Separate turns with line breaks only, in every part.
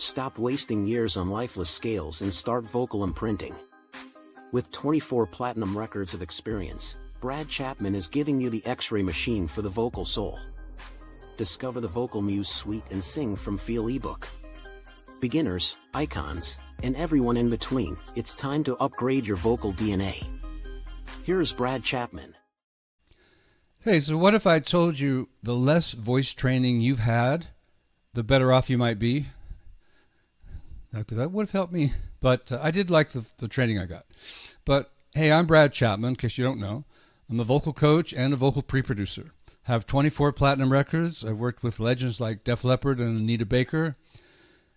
Stop wasting years on lifeless scales and start vocal imprinting. With 24 platinum records of experience, Brad Chapman is giving you the X-ray machine for the vocal soul. Discover the Vocal Muse Suite and Sing from Feel ebook. Beginners, icons, and everyone in between, it's time to upgrade your vocal DNA. Here's Brad Chapman.
Hey, so what if I told you the less voice training you've had, the better off you might be? That would have helped me, but I did like the training I got. But hey, I'm Brad Chapman, in case you don't know. I'm a vocal coach and a vocal pre-producer. Have 24 platinum records. I've worked with legends like Def Leppard and Anita Baker.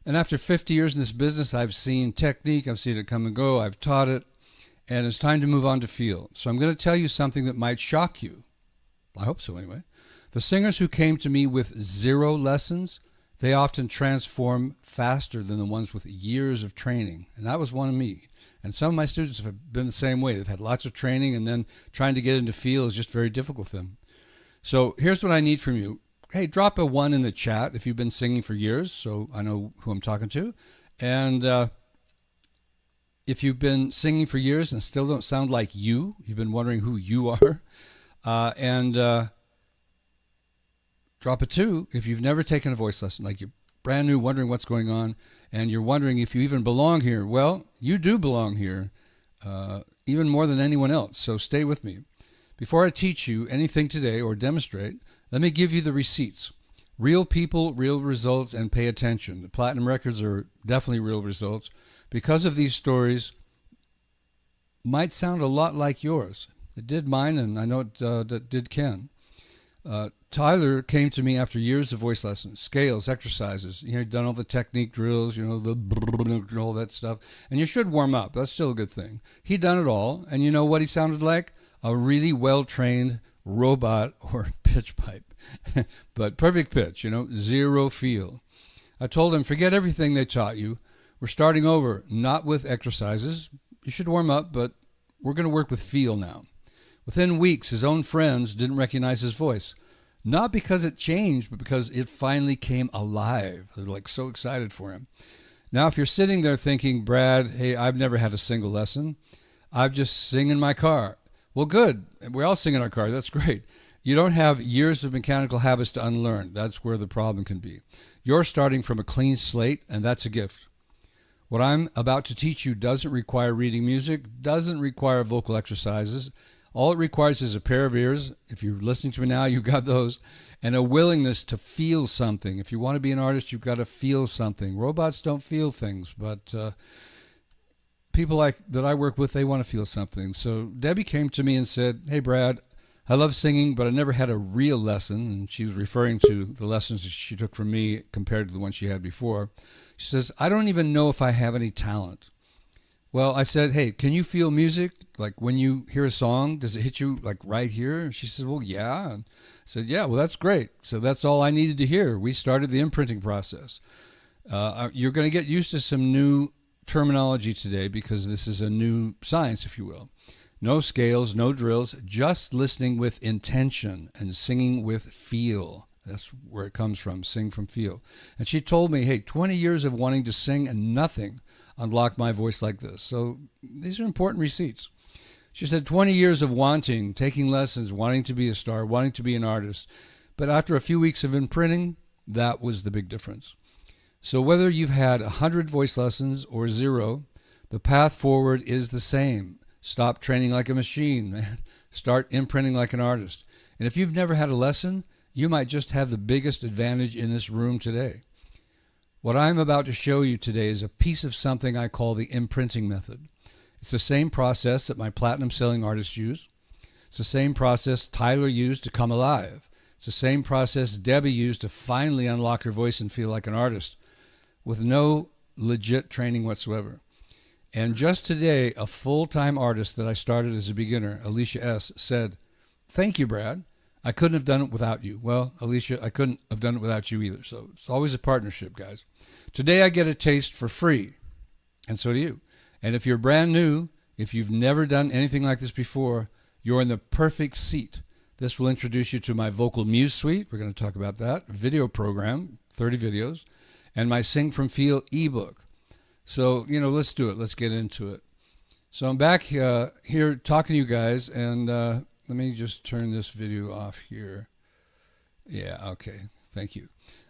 And after 50 years in this business, I've seen technique, I've seen it come and go, I've taught it, and it's time to move on to feel. So I'm going to tell you something that might shock you. I hope so anyway. The singers who came to me with 0 lessons, they often transform faster than the ones with years of training. And that was one of me. And some of my students have been the same way. They've had lots of training, and then trying to get into feel is just very difficult for them. So here's what I need from you. Hey, drop a 1 in the chat if you've been singing for years, so I know who I'm talking to. And if you've been singing for years and still don't sound like you've been wondering who you are. Drop a 2 if you've never taken a voice lesson, like you're brand new, wondering what's going on, and you're wondering if you even belong here. Well, you do belong here, even more than anyone else, so stay with me. Before I teach you anything today or demonstrate, let me give you the receipts. Real people, real results, and pay attention. The platinum records are definitely real results. Because of these stories, might sound a lot like yours. It did mine, and I know it did Ken. Tyler came to me after years of voice lessons, scales, exercises. He'd done all the technique drills, all that stuff. And you should warm up. That's still a good thing. He'd done it all, and you know what he sounded like? A really well-trained robot or pitch pipe. But perfect pitch, 0 feel. I told him, forget everything they taught you. We're starting over, not with exercises. You should warm up, but we're going to work with feel now. Within weeks, his own friends didn't recognize his voice. Not because it changed, but because it finally came alive. They're like so excited for him. Now, if you're sitting there thinking, Brad, hey, I've never had a single lesson. I've just sing in my car. Well, good. We all sing in our car. That's great. You don't have years of mechanical habits to unlearn. That's where the problem can be. You're starting from a clean slate, and that's a gift. What I'm about to teach you doesn't require reading music, doesn't require vocal exercises. All it requires is a pair of ears. If you're listening to me now, you've got those. And a willingness to feel something. If you want to be an artist, you've got to feel something. Robots don't feel things, but people that I work with, they want to feel something. So Debbie came to me and said, hey, Brad, I love singing, but I never had a real lesson. And she was referring to the lessons that she took from me compared to the ones she had before. She says, I don't even know if I have any talent. Well, I said, hey, can you feel music? Like when you hear a song, does it hit you like right here? And she said, well, yeah. And I said, yeah, well, that's great. So that's all I needed to hear. We started the imprinting process. You're going to get used to some new terminology today because this is a new science, if you will. No scales, no drills, just listening with intention and singing with feel. That's where it comes from, sing from feel. And she told me, hey, 20 years of wanting to sing and nothing unlocked my voice like this. So these are important receipts. She said 20 years of wanting, taking lessons, wanting to be a star, wanting to be an artist. But after a few weeks of imprinting, that was the big difference. So whether you've had 100 voice lessons or 0, the path forward is the same. Stop training like a machine, man. Start imprinting like an artist. And if you've never had a lesson, you might just have the biggest advantage in this room today. What I'm about to show you today is a piece of something I call the imprinting method. It's the same process that my platinum selling artists use. It's the same process Tyler used to come alive. It's the same process Debbie used to finally unlock her voice and feel like an artist with no legit training whatsoever. And just today, a full-time artist that I started as a beginner, Alicia S., said, thank you, Brad. I couldn't have done it without you. Well, Alicia, I couldn't have done it without you either. So it's always a partnership, guys. Today I get a taste for free, and so do you. And if you're brand new, if you've never done anything like this before, you're in the perfect seat. This will introduce you to my Vocal Muse Suite. We're going to talk about that. A video program, 30 videos. and my Sing From Feel ebook. So, let's do it. Let's get into it. So I'm back here talking to you guys, and let me just turn this video off here. Yeah, okay. Thank you.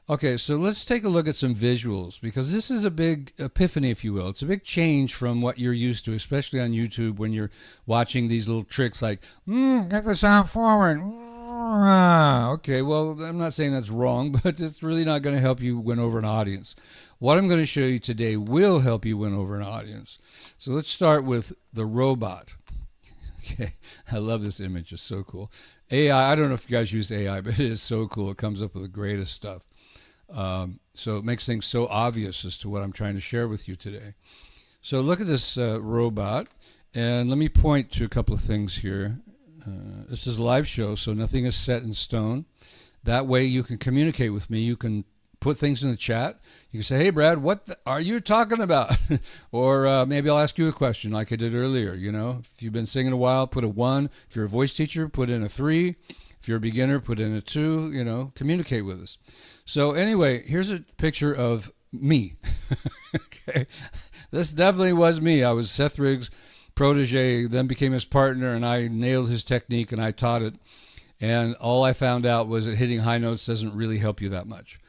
Okay, so let's take a look at some visuals, because this is a big epiphany, if you will. It's a big change from what you're used to, especially on YouTube when you're watching these little tricks like, get the sound forward. Okay, well, I'm not saying that's wrong, but it's really not going to help you win over an audience. What I'm going to show you today will help you win over an audience. So let's start with the robot. Okay, I love this image. It's so cool. AI, I don't know if you guys use AI, but it is so cool. It comes up with the greatest stuff. So it makes things so obvious as to what I'm trying to share with you today. So look at this robot, and let me point to a couple of things here. This is a live show, so nothing is set in stone. That way you can communicate with me. You can put things in the chat. You can say, hey, Brad, what are you talking about? Or maybe I'll ask you a question like I did earlier. If you've been singing a while, put a 1. If you're a voice teacher, put in a 3. If you're a beginner, put in a 2. Communicate with us. So anyway, here's a picture of me. Okay, this definitely was me. I was Seth Riggs' protege, then became his partner, and I nailed his technique and I taught it. And all I found out was that hitting high notes doesn't really help you that much,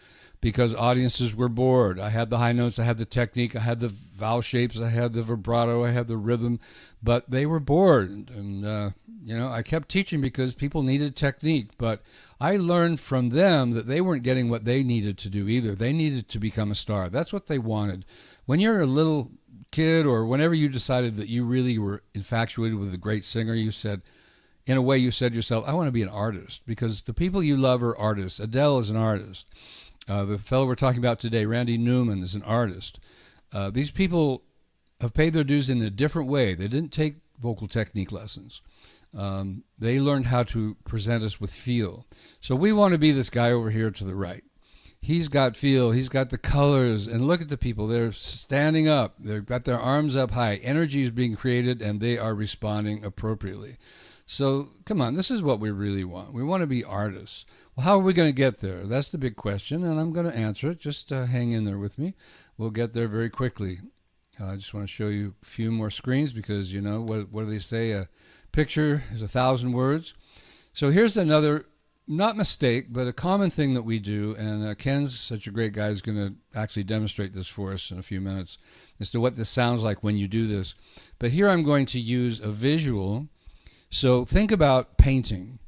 because audiences were bored. I had the high notes, I had the technique, I had the vowel shapes, I had the vibrato, I had the rhythm, but they were bored. And, I kept teaching because people needed technique, but I learned from them that they weren't getting what they needed to do either. They needed to become a star. That's what they wanted. When you're a little kid, or whenever you decided that you really were infatuated with a great singer, you said, in a way, you said to yourself, I want to be an artist, because the people you love are artists. Adele is an artist. The fellow we're talking about today, Randy Newman, is an artist. These people have paid their dues in a different way. They didn't take vocal technique lessons. They learned how to present us with feel. So we want to be this guy over here to the right. He's got feel. He's got the colors. And look at the people. They're standing up. They've got their arms up high. Energy is being created, and they are responding appropriately. So come on, this is what we really want. We want to be artists. Well, how are we going to get there? That's the big question, and I'm going to answer it. Just hang in there with me. We'll get there very quickly. I just want to show you a few more screens, because, what do they say? A picture is 1,000 words. So here's another, not mistake, but a common thing that we do, and Ken's such a great guy, is going to actually demonstrate this for us in a few minutes as to what this sounds like when you do this. But here I'm going to use a visual. So think about painting,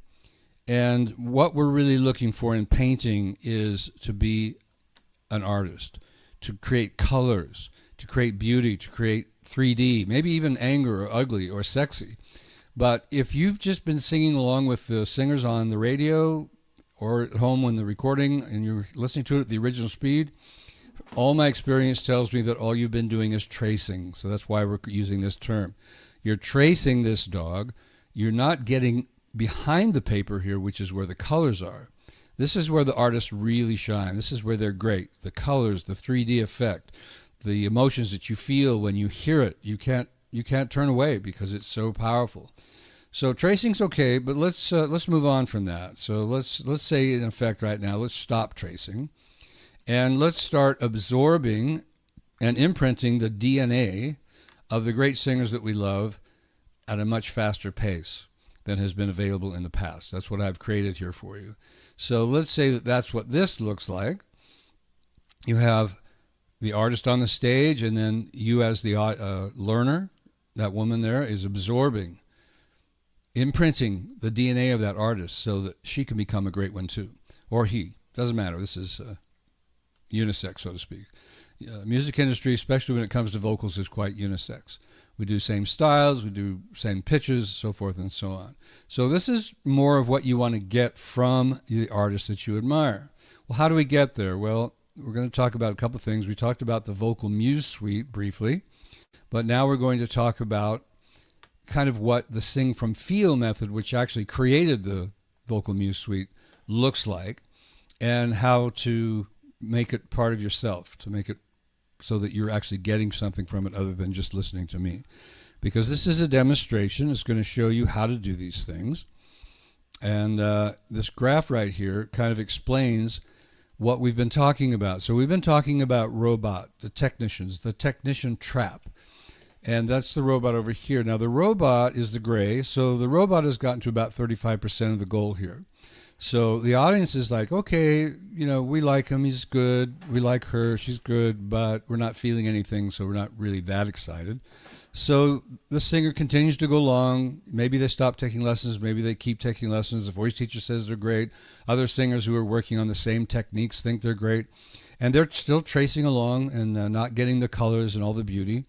and what we're really looking for in painting is to be an artist, to create colors, to create beauty, to create 3D, maybe even anger or ugly or sexy. But if you've just been singing along with the singers on the radio or at home when the recording and you're listening to it at the original speed, all my experience tells me that all you've been doing is tracing. So that's why we're using this term. You're tracing this dog. You're not getting behind the paper here, which is where the colors are. This is where the artists really shine. This is where they're great. The colors, the 3D effect, the emotions that you feel when you hear it. You can't turn away because it's so powerful. So tracing's okay, but let's move on from that. So let's say, in effect, right now, let's stop tracing, and let's start absorbing and imprinting the DNA of the great singers that we love at a much faster pace than has been available in the past. That's what I've created here for you. So let's say that that's what this looks like. You have the artist on the stage, and then you as the learner, that woman there, is absorbing, imprinting the DNA of that artist so that she can become a great one too. Or he. Doesn't matter. This is unisex, so to speak. Music industry, especially when it comes to vocals, is quite unisex. We do same styles, we do same pitches, so forth and so on. So this is more of what you want to get from the artist that you admire. Well, how do we get there? Well, we're going to talk about a couple of things. We talked about the Vocal Muse Suite briefly, but now we're going to talk about kind of what the Sing From Feel method, which actually created the Vocal Muse Suite, looks like, and how to make it part of yourself, to make it so that you're actually getting something from it other than just listening to me. Because this is a demonstration. It's going to show you how to do these things. And this graph right here kind of explains what we've been talking about. So we've been talking about robot, the technicians, the technician trap. And that's the robot over here. Now, the robot is the gray, so the robot has gotten to about 35% of the goal here. So the audience is like, okay, you know, we like him, he's good. We like her, she's good, but we're not feeling anything, so we're not really that excited. So the singer continues to go along. Maybe they stop taking lessons, maybe they keep taking lessons. The voice teacher says they're great. Other singers who are working on the same techniques think they're great. And they're still tracing along and not getting the colors and all the beauty.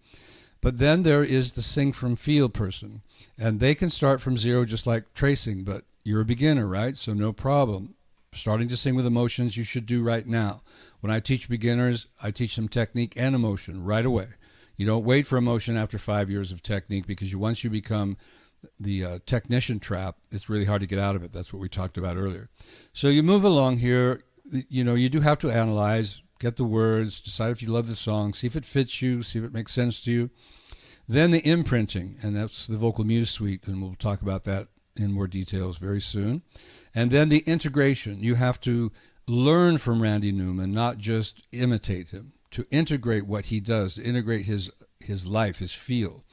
But then there is the sing from feel person, and they can start from zero just like tracing, but you're a beginner, right? So no problem. Starting to sing with emotions you should do right now. When I teach beginners, I teach them technique and emotion right away. You don't wait for emotion after 5 years of technique, because once you become the technician trap, it's really hard to get out of it. That's what we talked about earlier. So you move along here. You know, you do have to analyze, get the words, decide if you love the song, see if it fits you, see if it makes sense to you. Then the imprinting, and that's the Vocal Muse Suite, and we'll talk about that in more details very soon. And then the integration. You have to learn from Randy Newman, not just imitate him, to integrate what he does, to integrate his life, his feel.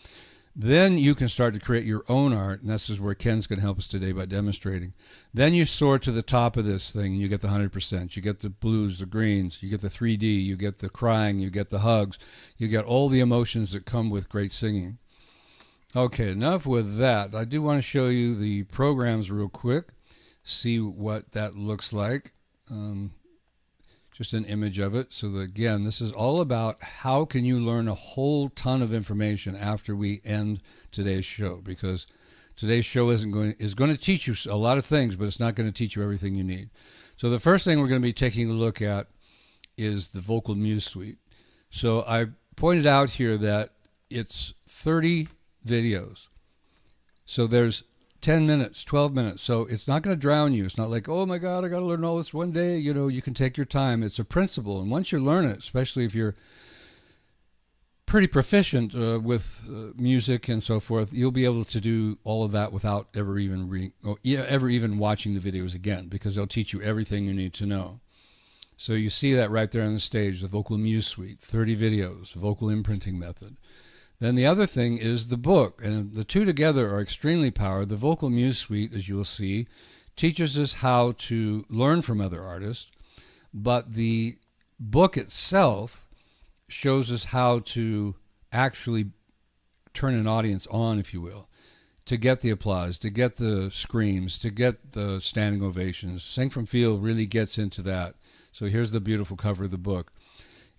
Then you can start to create your own art, and this is where Ken's going to help us today by demonstrating. Then you soar to the top of this thing, and you get the 100%. You get the blues, the greens, you get the 3D, you get the crying, you get the hugs, you get all the emotions that come with great singing. Okay, enough with that. I do want to show you the programs real quick, see what that looks like. Just an image of it. So that, again, this is all about how can you learn a whole ton of information after we end today's show, because today's show is going to teach you a lot of things, but it's not going to teach you everything you need. So the first thing we're going to be taking a look at is the Vocal Muse Suite. So I pointed out here that it's 30 videos. So there's 10 minutes, 12 minutes. So it's not going to drown you. It's not like, oh my God, I got to learn all this one day. You know, you can take your time. It's a principle. And once you learn it, especially if you're pretty proficient with music and so forth, you'll be able to do all of that without ever even watching the videos again, because they'll teach you everything you need to know. So you see that right there on the stage, the Vocal Muse Suite, 30 videos, vocal imprinting method. Then the other thing is the book, and the two together are extremely powerful. The Vocal Muse Suite, as you'll see, teaches us how to learn from other artists, but the book itself shows us how to actually turn an audience on, if you will, to get the applause, to get the screams, to get the standing ovations. Sing from Feel really gets into that. So here's the beautiful cover of the book.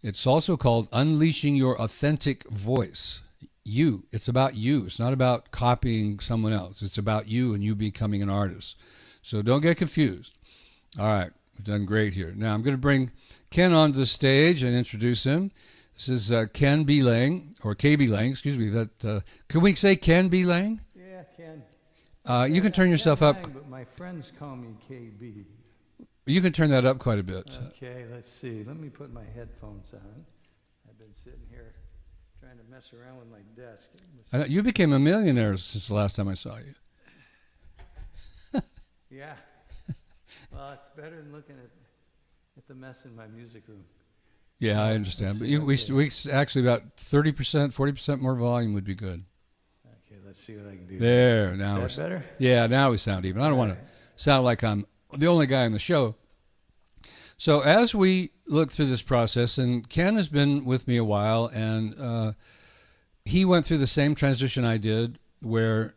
It's also called Unleashing Your Authentic Voice. You. It's about you. It's not about copying someone else. It's about you and you becoming an artist. So don't get confused. All right. We've done great here. Now I'm going to bring Ken onto the stage and introduce him. This is Ken B. Lang, or KB Lang, excuse me. Can we say Ken B. Lang?
Yeah, Ken.
You can turn yourself up.
Lang, but my friends call me KB.
You can turn that up quite a bit.
Okay, let's see. Let me put my headphones on. I've been sitting here trying to mess around with my desk.
You became a millionaire since the last time I saw you.
Yeah. Well, it's better than looking at the mess in my music room.
Yeah, I understand. But we actually about 30%, 40% more volume would be good.
Okay, let's see what I can do.
There, now
Is that better?
Yeah, now we sound even. I don't want to sound like I'm the only guy on the show. So as we look through this process, and Ken has been with me a while, and he went through the same transition I did, where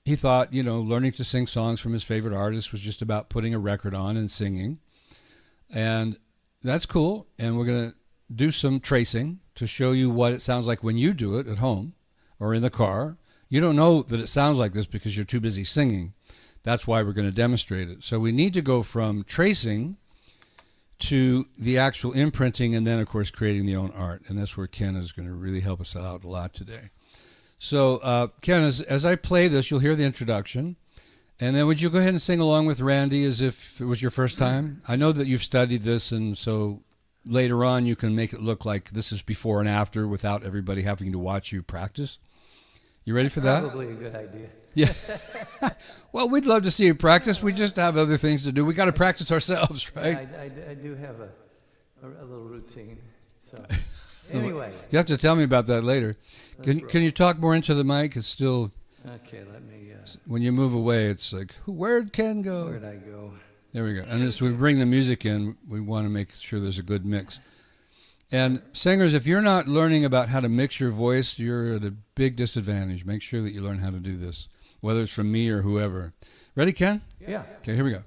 he thought, learning to sing songs from his favorite artist was just about putting a record on and singing. And that's cool. And we're going to do some tracing to show you what it sounds like when you do it at home or in the car. You don't know that it sounds like this because you're too busy singing. That's why we're going to demonstrate it. So we need to go from tracing to the actual imprinting, and then, of course, creating the own art. And that's where Ken is going to really help us out a lot today. So, Ken, as I play this, you'll hear the introduction. And then would you go ahead and sing along with Randy as if it was your first time? I know that you've studied this, and so later on you can make it look like this is before and after without everybody having to watch you practice. You ready for that?
Probably a good idea.
Yeah. Well, we'd love to see you practice. We just have other things to do. We got to practice ourselves, right?
I do have a little routine. So anyway.
You have to tell me about that later. Can you talk more into the mic? It's still...
Okay, let me...
when you move away, it's like, where'd Ken go?
Where'd I go?
There we go. And as we bring the music in, we want to make sure there's a good mix. And singers, if you're not learning about how to mix your voice, you're at a big disadvantage. Make sure that you learn how to do this, whether it's from me or whoever. Ready, Ken?
Yeah.
Okay, here we go.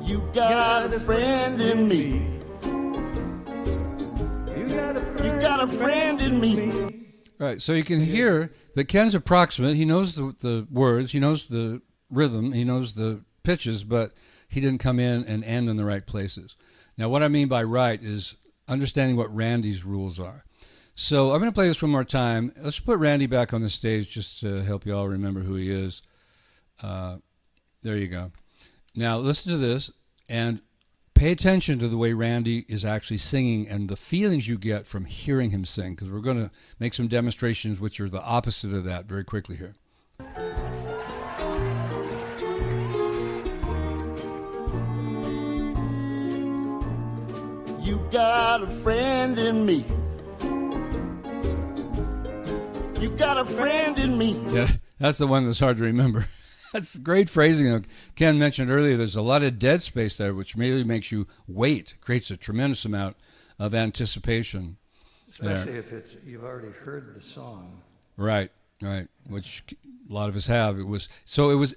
You got a friend in me.
You
got a friend in me.
Right, so you can hear that Ken's approximate. He knows the words, he knows the rhythm, he knows the pitches, but he didn't come in and end in the right places. Now, what I mean by right is understanding what Randy's rules are. So I'm going to play this one more time. Let's put Randy back on the stage just to help you all remember who he is. There you go. Now, listen to this and pay attention to the way Randy is actually singing and the feelings you get from hearing him sing, because we're going to make some demonstrations which are the opposite of that very quickly here.
You got a friend in me. You got a friend in me.
Yeah, that's the one that's hard to remember. That's great phrasing. Ken mentioned earlier there's a lot of dead space there, which really makes you wait, creates a tremendous amount of anticipation.
Especially if you've already heard the song.
Right, which a lot of us have. It was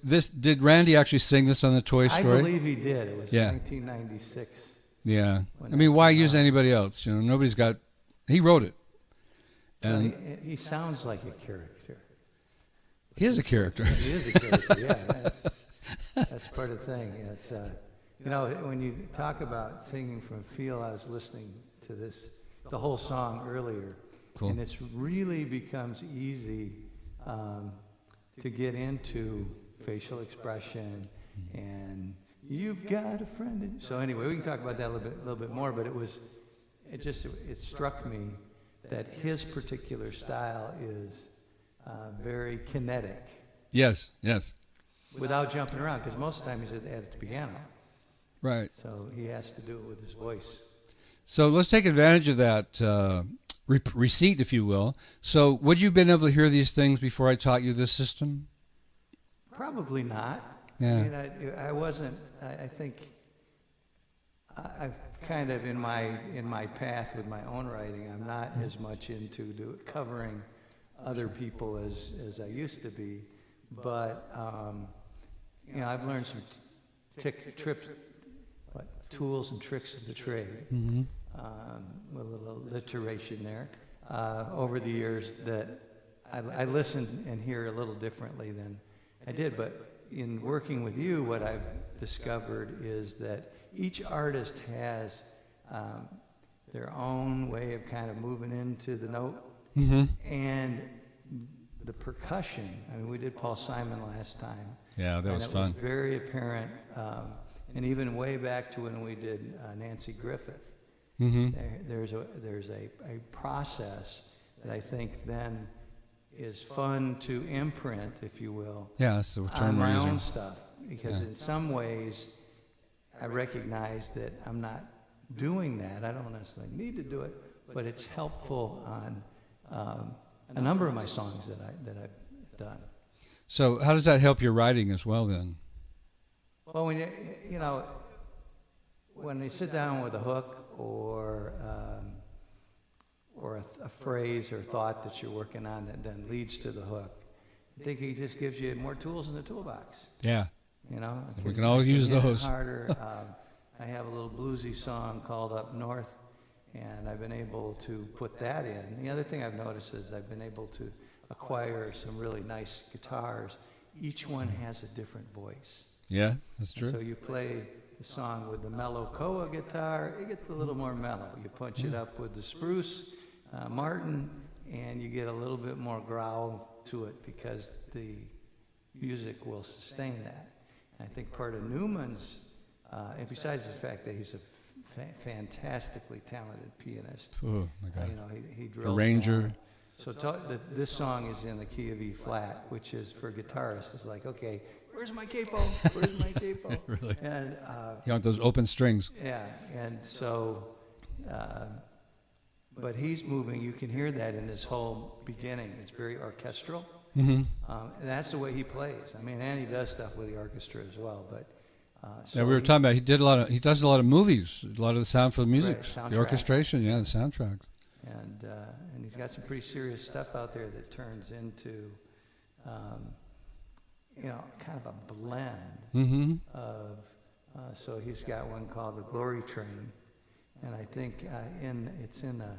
this. Did Randy actually sing this on the Toy Story?
I believe he did. It was 1996.
Yeah. I mean, why use anybody else? You know, nobody's got... He wrote it. And
well, he sounds like a character.
He is a character.
He is a character, yeah. That's part of the thing. It's, when you talk about singing from feel, I was listening to the whole song earlier.
Cool.
And it's really becomes easy to get into facial expression and you've got a friend. So anyway, we can talk about that a little bit more, but it struck me that his particular style is very kinetic.
Yes.
Without jumping around, because most of the time he's at the piano.
Right.
So he has to do it with his voice.
So let's take advantage of that receipt, if you will. So would you have been able to hear these things before I taught you this system?
Probably not.
Yeah.
I mean, I wasn't. I think I've kind of in my path with my own writing. I'm not as much into covering other people as I used to be, but I've learned some tools and tricks of the trade, with a little alliteration there, over the years that I listen and hear a little differently than I did. But in working with you, what I've discovered is that each artist has their own way of kind of moving into the note. Mm-hmm. And the percussion, I mean, we did Paul Simon last time.
Yeah, that was fun.
It was very apparent, and even way back to when we did Nancy Griffith. Mm-hmm. There's a process that I think then is fun to imprint, if you will,
that's the term
on my
we're using.
own stuff. Because in some ways, I recognize that I'm not doing that. I don't necessarily need to do it, but it's helpful on a number of my songs that I've done.
So how does that help your writing as well then?
Well, when when you sit down with a hook or a phrase or thought that you're working on that then leads to the hook, I think he just gives you more tools in the toolbox.
Yeah. We can all use those.
Harder. I have a little bluesy song called Up North, and I've been able to put that in. The other thing I've noticed is I've been able to acquire some really nice guitars. Each one has a different voice.
Yeah, that's true.
So you play the song with the mellow Koa guitar, it gets a little more mellow. You punch it up with the spruce Martin, and you get a little bit more growl to it because the music will sustain that. And I think part of Newman's, and besides the fact that he's a fantastically talented pianist.
Oh my God.
He drove
Arranger.
down. So this song is in the key of E flat, which is for guitarists. It's like, okay, where's my capo? Where's my capo?
Really?
And
You want those open strings.
yeah, and so, but he's moving. You can hear that in this whole beginning. It's very orchestral, and that's the way he plays. I mean, and he does stuff with the orchestra as well. But
Yeah, we were talking about he does a lot of movies, a lot of the sound for the music,
Right,
the orchestration, the soundtracks.
and he's got some pretty serious stuff out there that turns into, kind of a blend of. So he's got one called The Glory Train, and I think it's in a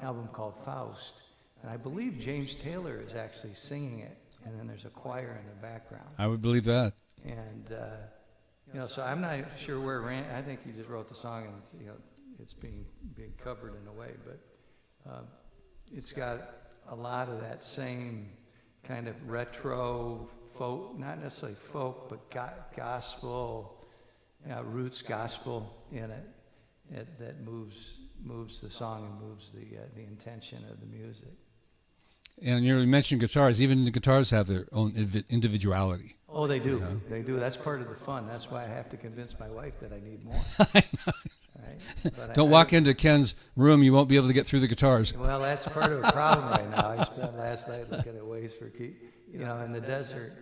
album called Faust, and I believe James Taylor is actually singing it, and then there's a choir in the background.
I would believe that.
And so I'm not sure where I think he just wrote the song, and it's being covered in a way, but it's got a lot of that same kind of retro folk, not necessarily folk, but gospel, roots gospel in it that moves the song and moves the intention of the music.
And you mentioned guitars. Even the guitars have their own individuality.
Oh, they do. They do. That's part of the fun. That's why I have to convince my wife that I need more.
I know.
Right? But
Don't walk into Ken's room. You won't be able to get through the guitars.
Well, that's part of the problem right now. I spent last night looking at ways for in the desert.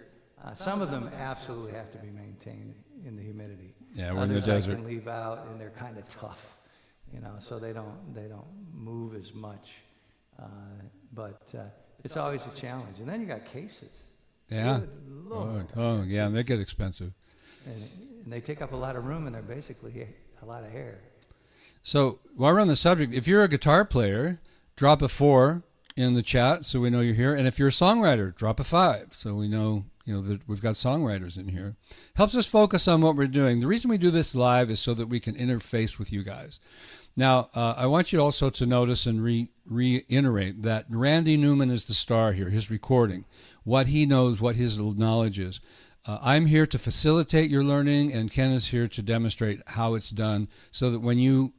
Some of them absolutely have to be maintained in the humidity.
Yeah, we're in the
Others
desert.
I can leave out, and they're kind of tough, so they don't move as much. But it's always a challenge. And then you got cases.
Yeah.
Good Lord.
Oh, yeah, and they get expensive.
And they take up a lot of room, and they're basically a lot of hair.
So while we're on the subject, if you're a guitar player, drop a 4 in the chat so we know you're here. And if you're a songwriter, drop a 5 so we know that we've got songwriters in here. Helps us focus on what we're doing. The reason we do this live is so that we can interface with you guys. Now, I want you also to notice and reiterate that Randy Newman is the star here, his recording, what he knows, what his knowledge is. I'm here to facilitate your learning, and Ken is here to demonstrate how it's done so that when you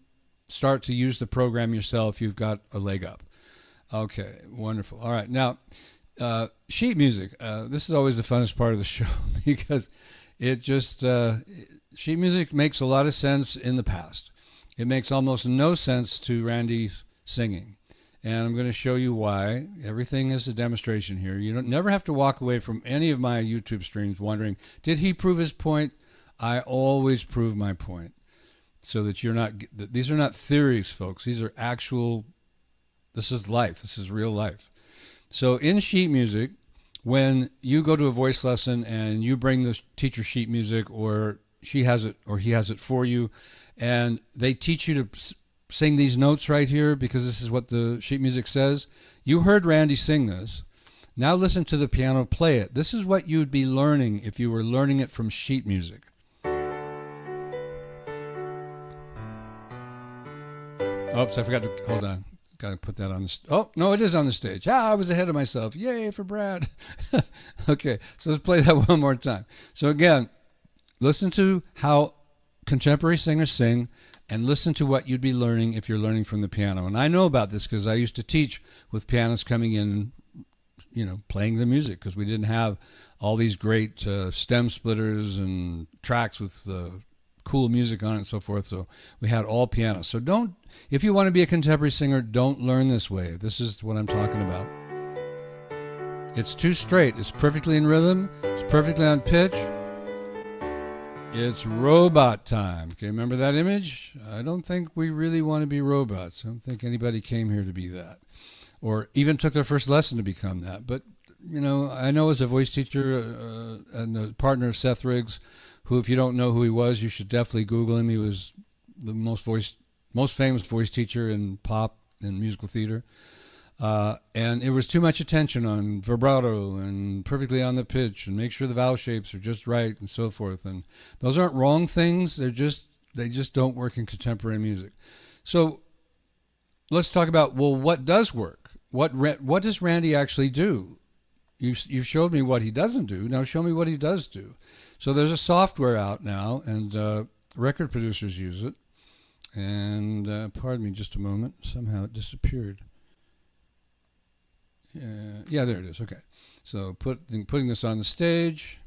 start to use the program yourself, you've got a leg up. Okay, wonderful. All right, now, sheet music. This is always the funnest part of the show because it just, sheet music makes a lot of sense in the past. It makes almost no sense to Randy's singing. And I'm going to show you why. Everything is a demonstration here. You never have to walk away from any of my YouTube streams wondering, did he prove his point? I always prove my point. So that these are not theories, folks. These are this is life. This is real life. So in sheet music, when you go to a voice lesson and you bring the teacher sheet music, or she has it or he has it for you, and they teach you to sing these notes right here because this is what the sheet music says. You heard Randy sing this. Now listen to the piano play it. This is what you'd be learning if you were learning it from sheet music. Oops, I forgot to, hold on. Got to put that on the, oh, no, it is on the stage. I was ahead of myself. Yay for Brad. Okay, so let's play that one more time. So again, listen to how contemporary singers sing, and listen to what you'd be learning if you're learning from the piano. And I know about this because I used to teach with pianists coming in, playing the music, because we didn't have all these great stem splitters and tracks with cool music on it and so forth. So we had all piano. So if you want to be a contemporary singer, don't learn this way. This is what I'm talking about. It's too straight. It's perfectly in rhythm. It's perfectly on pitch. It's robot time. Okay, remember that image? I don't think we really want to be robots. I don't think anybody came here to be that, or even took their first lesson to become that. But, I know as a voice teacher and a partner of Seth Riggs, who, if you don't know who he was, you should definitely Google him. He was the most famous voice teacher in pop and musical theater. And it was too much attention on vibrato and perfectly on the pitch and make sure the vowel shapes are just right and so forth. And those aren't wrong things. They just don't work in contemporary music. So let's talk about, what does work? What does Randy actually do? You've showed me what he doesn't do. Now show me what he does do. So there's a software out now, and record producers use it. And pardon me just a moment. Somehow it disappeared. Yeah, there it is. Okay. So putting this on the stage,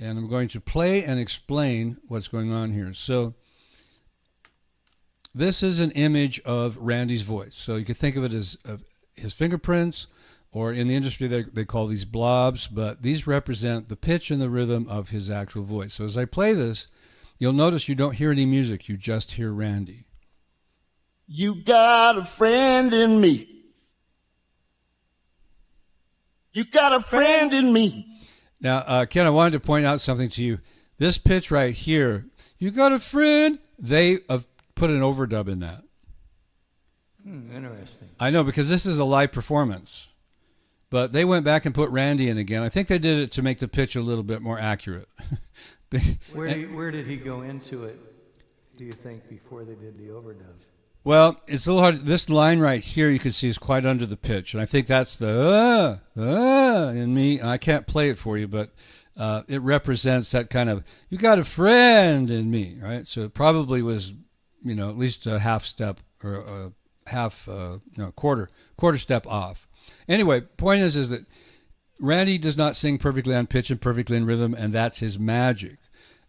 and I'm going to play and explain what's going on here. So this is an image of Randy's voice. So you could think of it as his fingerprints, or in the industry they call these blobs, but these represent the pitch and the rhythm of his actual voice. So as I play this, you'll notice you don't hear any music, you just hear Randy.
You got a friend in me. You got a friend in me.
Now, Ken, I wanted to point out something to you. This pitch right here, you got a friend, they have put an overdub in that.
Interesting.
I know, because this is a live performance. But they went back and put Randy in again. I think they did it to make the pitch a little bit more accurate.
Where did he go into it, do you think, before they did the overdub?
Well, it's a little hard. This line right here you can see is quite under the pitch. And I think that's the in me. I can't play it for you, but it represents that kind of, you got a friend in me, right? So it probably was, at least a half step or a quarter step off. Anyway, point is that Randy does not sing perfectly on pitch and perfectly in rhythm, and that's his magic.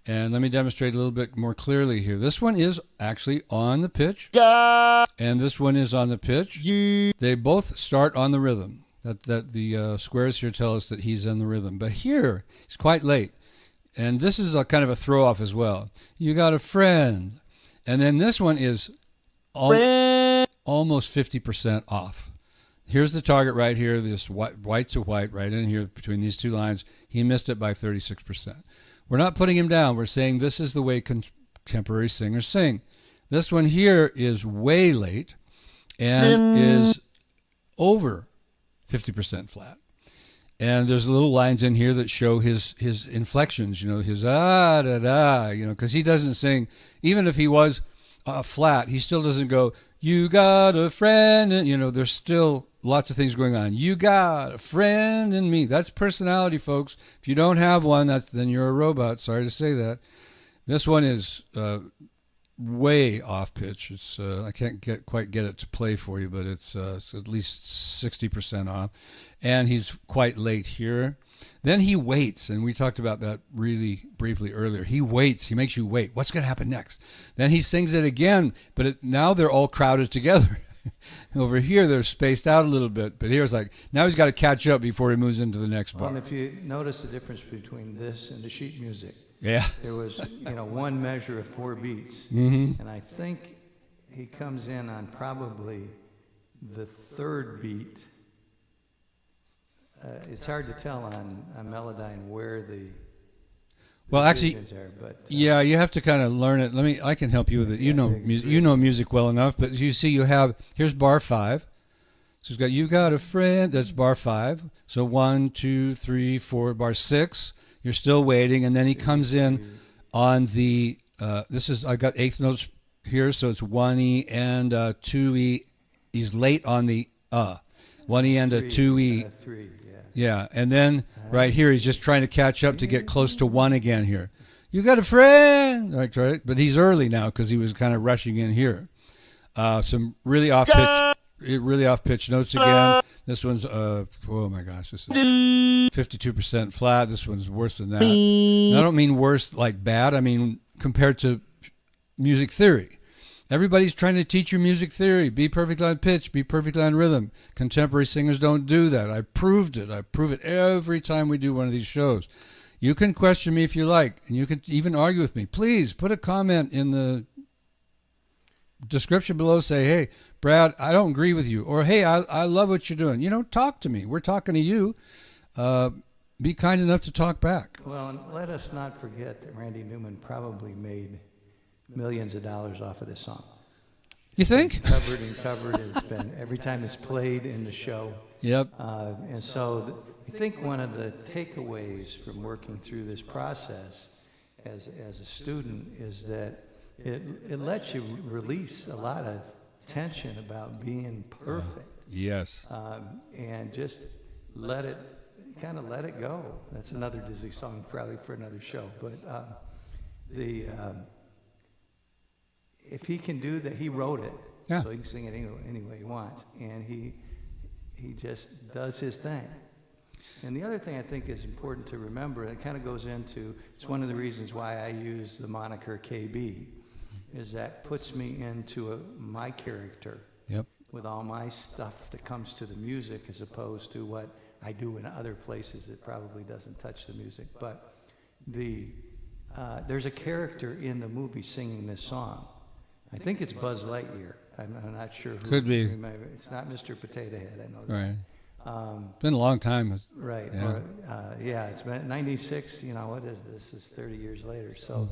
And let me demonstrate a little bit more clearly here. This one is actually on the pitch, and this one is on the pitch. They both start on the rhythm. That the squares here tell us that he's in the rhythm. But here, he's quite late. And this is a kind of a throw-off as well. You got a friend. And then this one is almost 50% off. Here's the target right here, this white to white right in here between these two lines. He missed it by 36%. We're not putting him down. We're saying this is the way contemporary singers sing. This one here is way late and is over 50% flat. And there's little lines in here that show his inflections, his da da, because he doesn't sing, even if he was flat, he still doesn't go, you got a friend, and there's still lots of things going on. You got a friend in me. That's personality, folks. If you don't have one, then you're a robot. Sorry to say that. This one is way off pitch. It's I can't quite get it to play for you, but it's at least 60% off. And he's quite late here. Then he waits, and we talked about that really briefly earlier. He waits. He makes you wait. What's going to happen next? Then he sings it again, but now they're all crowded together. Over here, they're spaced out a little bit, but here's now he's got to catch up before he moves into the next bar.
And if you notice the difference between this and the sheet music,
yeah,
there was one measure of 4 beats,
mm-hmm.
and I think he comes in on probably the 3rd beat. It's hard to tell on Melodyne where the
well, actually,
are, but,
yeah, you have to kind of learn it. I can help you with it. You know music well enough, but you see, here's bar 5. So you got a friend. That's bar 5. So 1, 2, 3, 4. Bar 6. You're still waiting, and then he comes in on the. I got 8th notes here, so it's 1E and 2E. He's late on the 1E and a 2E.
3.
Yeah, and then right here, he's just trying to catch up to get close to 1 again here. You got a friend, right? But he's early now because he was kind of rushing in here. Some really off pitch notes again. This one's oh my gosh, this is 52% flat. This one's worse than that. And I don't mean worse like bad. I mean compared to music theory. Everybody's trying to teach you music theory. Be perfectly on pitch. Be perfectly on rhythm. Contemporary singers don't do that. I proved it. I prove it every time we do one of these shows. You can question me if you like, and you can even argue with me. Please put a comment in the description below. Say, hey, Brad, I don't agree with you. Or, hey, I love what you're doing. Talk to me. We're talking to you. Be kind enough to talk back.
Well, and let us not forget that Randy Newman probably made millions of dollars off of this song.
You think?
Covered. It's been every time it's played in the show.
Yep.
And so I think one of the takeaways from working through this process as a student is that it lets you release a lot of tension about being perfect.
Yes.
And just let it go. That's another Dizzy song probably for another show. But if he can do that, he wrote it,
Yeah.
so he can sing it any way he wants, and he just does his thing. And the other thing I think is important to remember, and it kind of goes into, it's one of the reasons why I use the moniker KB, is that puts me into my character.
Yep.
With all my stuff that comes to the music, as opposed to what I do in other places that probably doesn't touch the music. But there's a character in the movie singing this song. I think it's Buzz Lightyear. I'm not sure who.
Could be.
It's not Mr. Potato Head, I know that.
Right. It's been a long time.
Right.
Yeah.
Or, it's been 96, what is this? It's 30 years later. So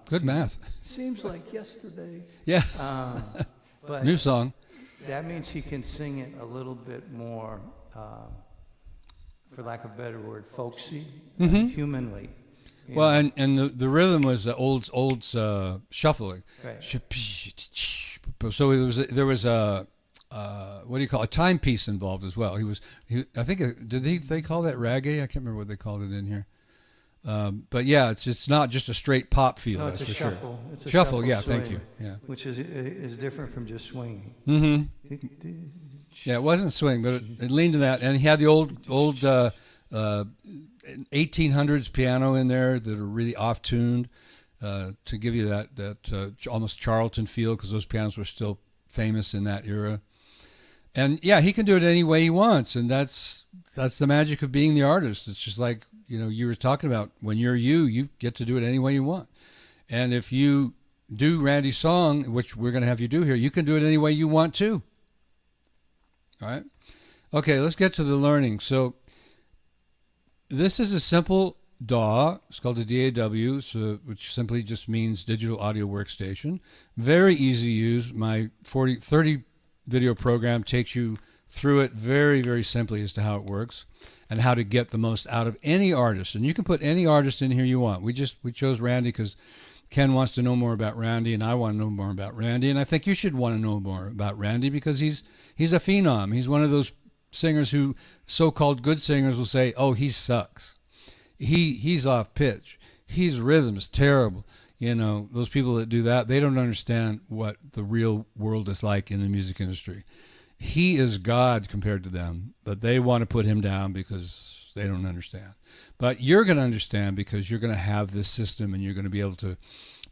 Good math.
Seems like yesterday.
Yeah.
But
New song.
that means he can sing it a little bit more, for lack of a better word, folksy, humanly.
Well, and the rhythm was the old shuffling.
Right.
So there was a what do you call a timepiece involved as well. I think did they call that reggae? I can't remember what they called it in here. But yeah, it's not just a straight pop feel.
No,
that's
it's a
for
shuffle.
sure.
It's a
Shuffle,
shuffle
yeah,
swing,
thank you. Yeah.
Which is different from just swinging.
Mm-hmm. Yeah, it wasn't swing, but it leaned to that, and he had the old 1800s piano in there that are really off-tuned to give you that almost Charlton feel, because those pianos were still famous in that era. And yeah, he can do it any way he wants, and that's the magic of being the artist. It's just like you were talking about, when you get to do it any way you want. And if you do Randy's song, which we're going to have you do here, you can do it any way you want too. All right? Okay, let's get to the learning. So this is a simple DAW. It's called a DAW, which simply just means digital audio workstation. Very easy to use. My 30 video program takes you through it very, very simply as to how it works and how to get the most out of any artist. And you can put any artist in here you want. We chose Randy because Ken wants to know more about Randy, and I want to know more about Randy, and I think you should want to know more about Randy because he's a phenom. He's one of those singers who so-called good singers will say, "Oh, he sucks. He's off pitch. His rhythm is terrible." Those people that do that, they don't understand what the real world is like in the music industry. He is God compared to them, but they want to put him down because they don't understand. But you're going to understand because you're going to have this system, and you're going to be able to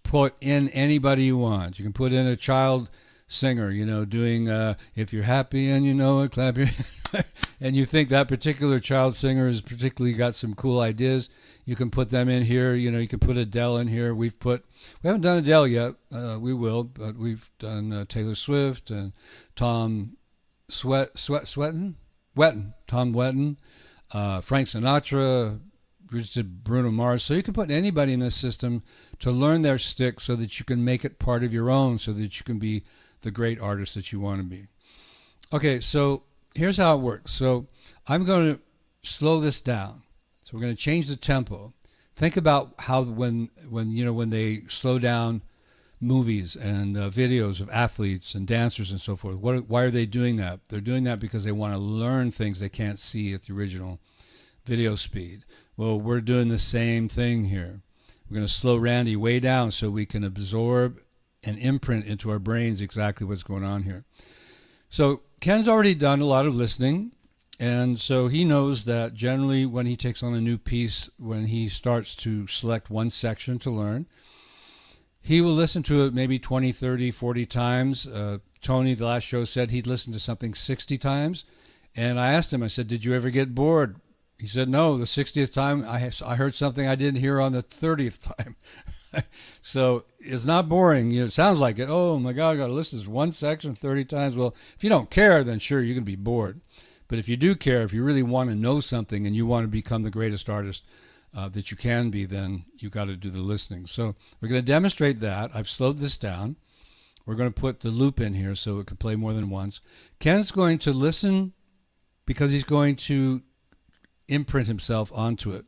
put in anybody you want. You can put in a child singer, doing "If You're Happy and You Know It, Clap Your Hands," and you think that particular child singer has particularly got some cool ideas. You can put them in here. You can put Adele in here. We haven't done Adele yet. We will, but we've done Taylor Swift and Tom Wetton, Frank Sinatra, Bruno Mars. So you can put anybody in this system to learn their stick so that you can make it part of your own, so that you can be the great artist that you want to be. Okay, so here's how it works. So I'm going to slow this down. So we're going to change the tempo. Think about how when they slow down movies and videos of athletes and dancers and so forth. Why are they doing that? They're doing that because they want to learn things they can't see at the original video speed. Well, we're doing the same thing here. We're going to slow Randy way down so we can absorb and imprint into our brains exactly what's going on here. So Ken's already done a lot of listening, and so he knows that generally when he takes on a new piece, when he starts to select one section to learn, he will listen to it maybe 20, 30, 40 times. Tony, the last show, said he'd listened to something 60 times. And I asked him, I said, "Did you ever get bored?" He said, "No, the 60th time I heard something I didn't hear on the 30th time." So it's not boring. It sounds like it. Oh, my God, I got to listen to one section 30 times. Well, if you don't care, then sure, you're going to be bored. But if you do care, if you really want to know something and you want to become the greatest artist that you can be, then you got to do the listening. So we're going to demonstrate that. I've slowed this down. We're going to put the loop in here so it can play more than once. Ken's going to listen because he's going to imprint himself onto it.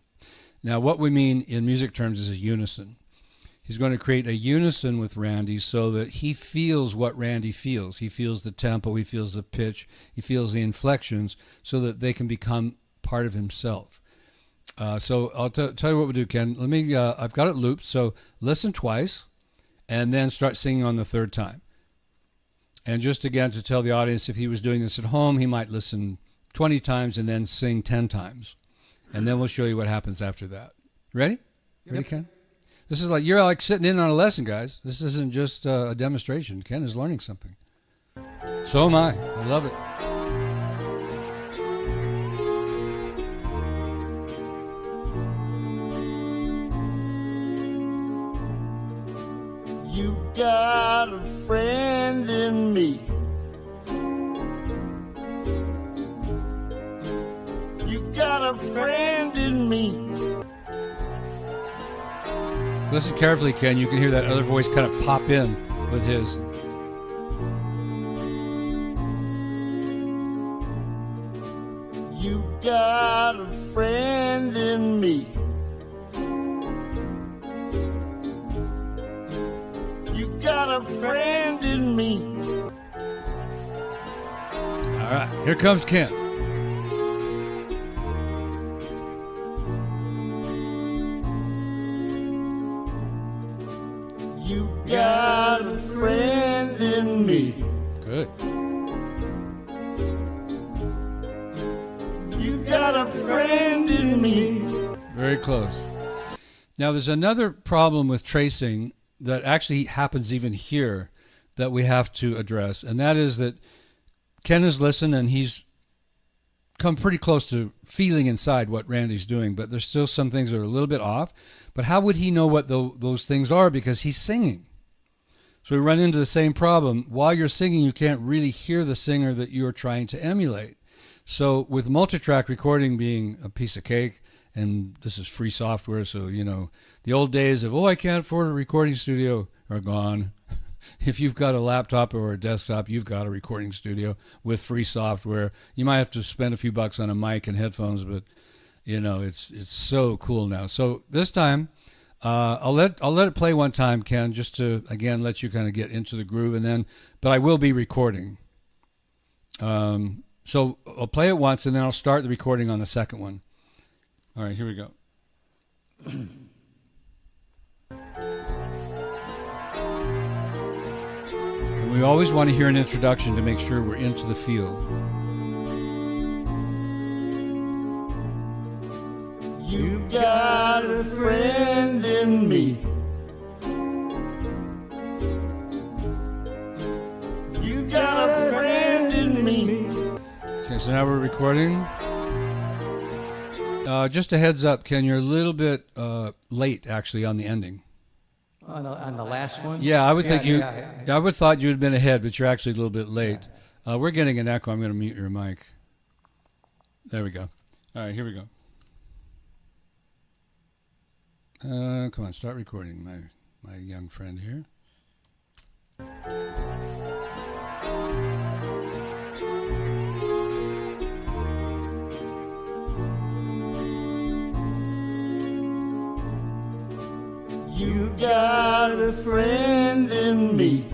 Now, what we mean in music terms is a unison. He's going to create a unison with Randy so that he feels what Randy feels. He feels the tempo, he feels the pitch, he feels the inflections, so that they can become part of himself. So I'll tell you what we'll do, Ken. I've got it looped, so listen twice, and then start singing on the third time. And just again to tell the audience, if he was doing this at home, he might listen 20 times and then sing 10 times. And then we'll show you what happens after that. Ready? Ready, Ken? This is like, you're like sitting in on a lesson, guys. This isn't just a demonstration. Ken is learning something. So am I. I love it.
You got a friend in me. You got a friend in me.
Listen carefully, Ken. You can hear that other voice kind of pop in with his.
You got a friend in me. You got a friend in me.
All right, here comes Ken.
You got a friend in me.
Good.
You got a friend in me.
Very close. Now, there's another problem with tracing that actually happens even here that we have to address, and that is that Ken has listened and he's come pretty close to feeling inside what Randy's doing, but there's still some things that are a little bit off. But how would he know what those things are? Because he's singing. So we run into the same problem. While you're singing, you can't really hear the singer that you're trying to emulate. So with multi-track recording being a piece of cake, and this is free software, so, you know, the old days of, I can't afford a recording studio are gone. If you've got a laptop or a desktop, you've got a recording studio with free software. You might have to spend a few bucks on a mic and headphones, but, you know, it's so cool now. So this time, I'll let it play one time, Ken, just to, again, let you kind of get into the groove, but I will be recording. So I'll play it once, and then I'll start the recording on the second one. All right, here we go. And we always want to hear an introduction to make sure we're into the feel.
You got a friend in me. You got a friend in me.
Okay, so now we're recording. Just a heads up, Ken, you're a little bit late, actually, on the ending.
On the last one?
Yeah, I would think
yeah.
I would have thought you would have been ahead, but you're actually a little bit late. We're getting an echo. I'm going to mute your mic. There we go. All right, here we go. Come on, start recording, my young friend here.
You got a friend in me.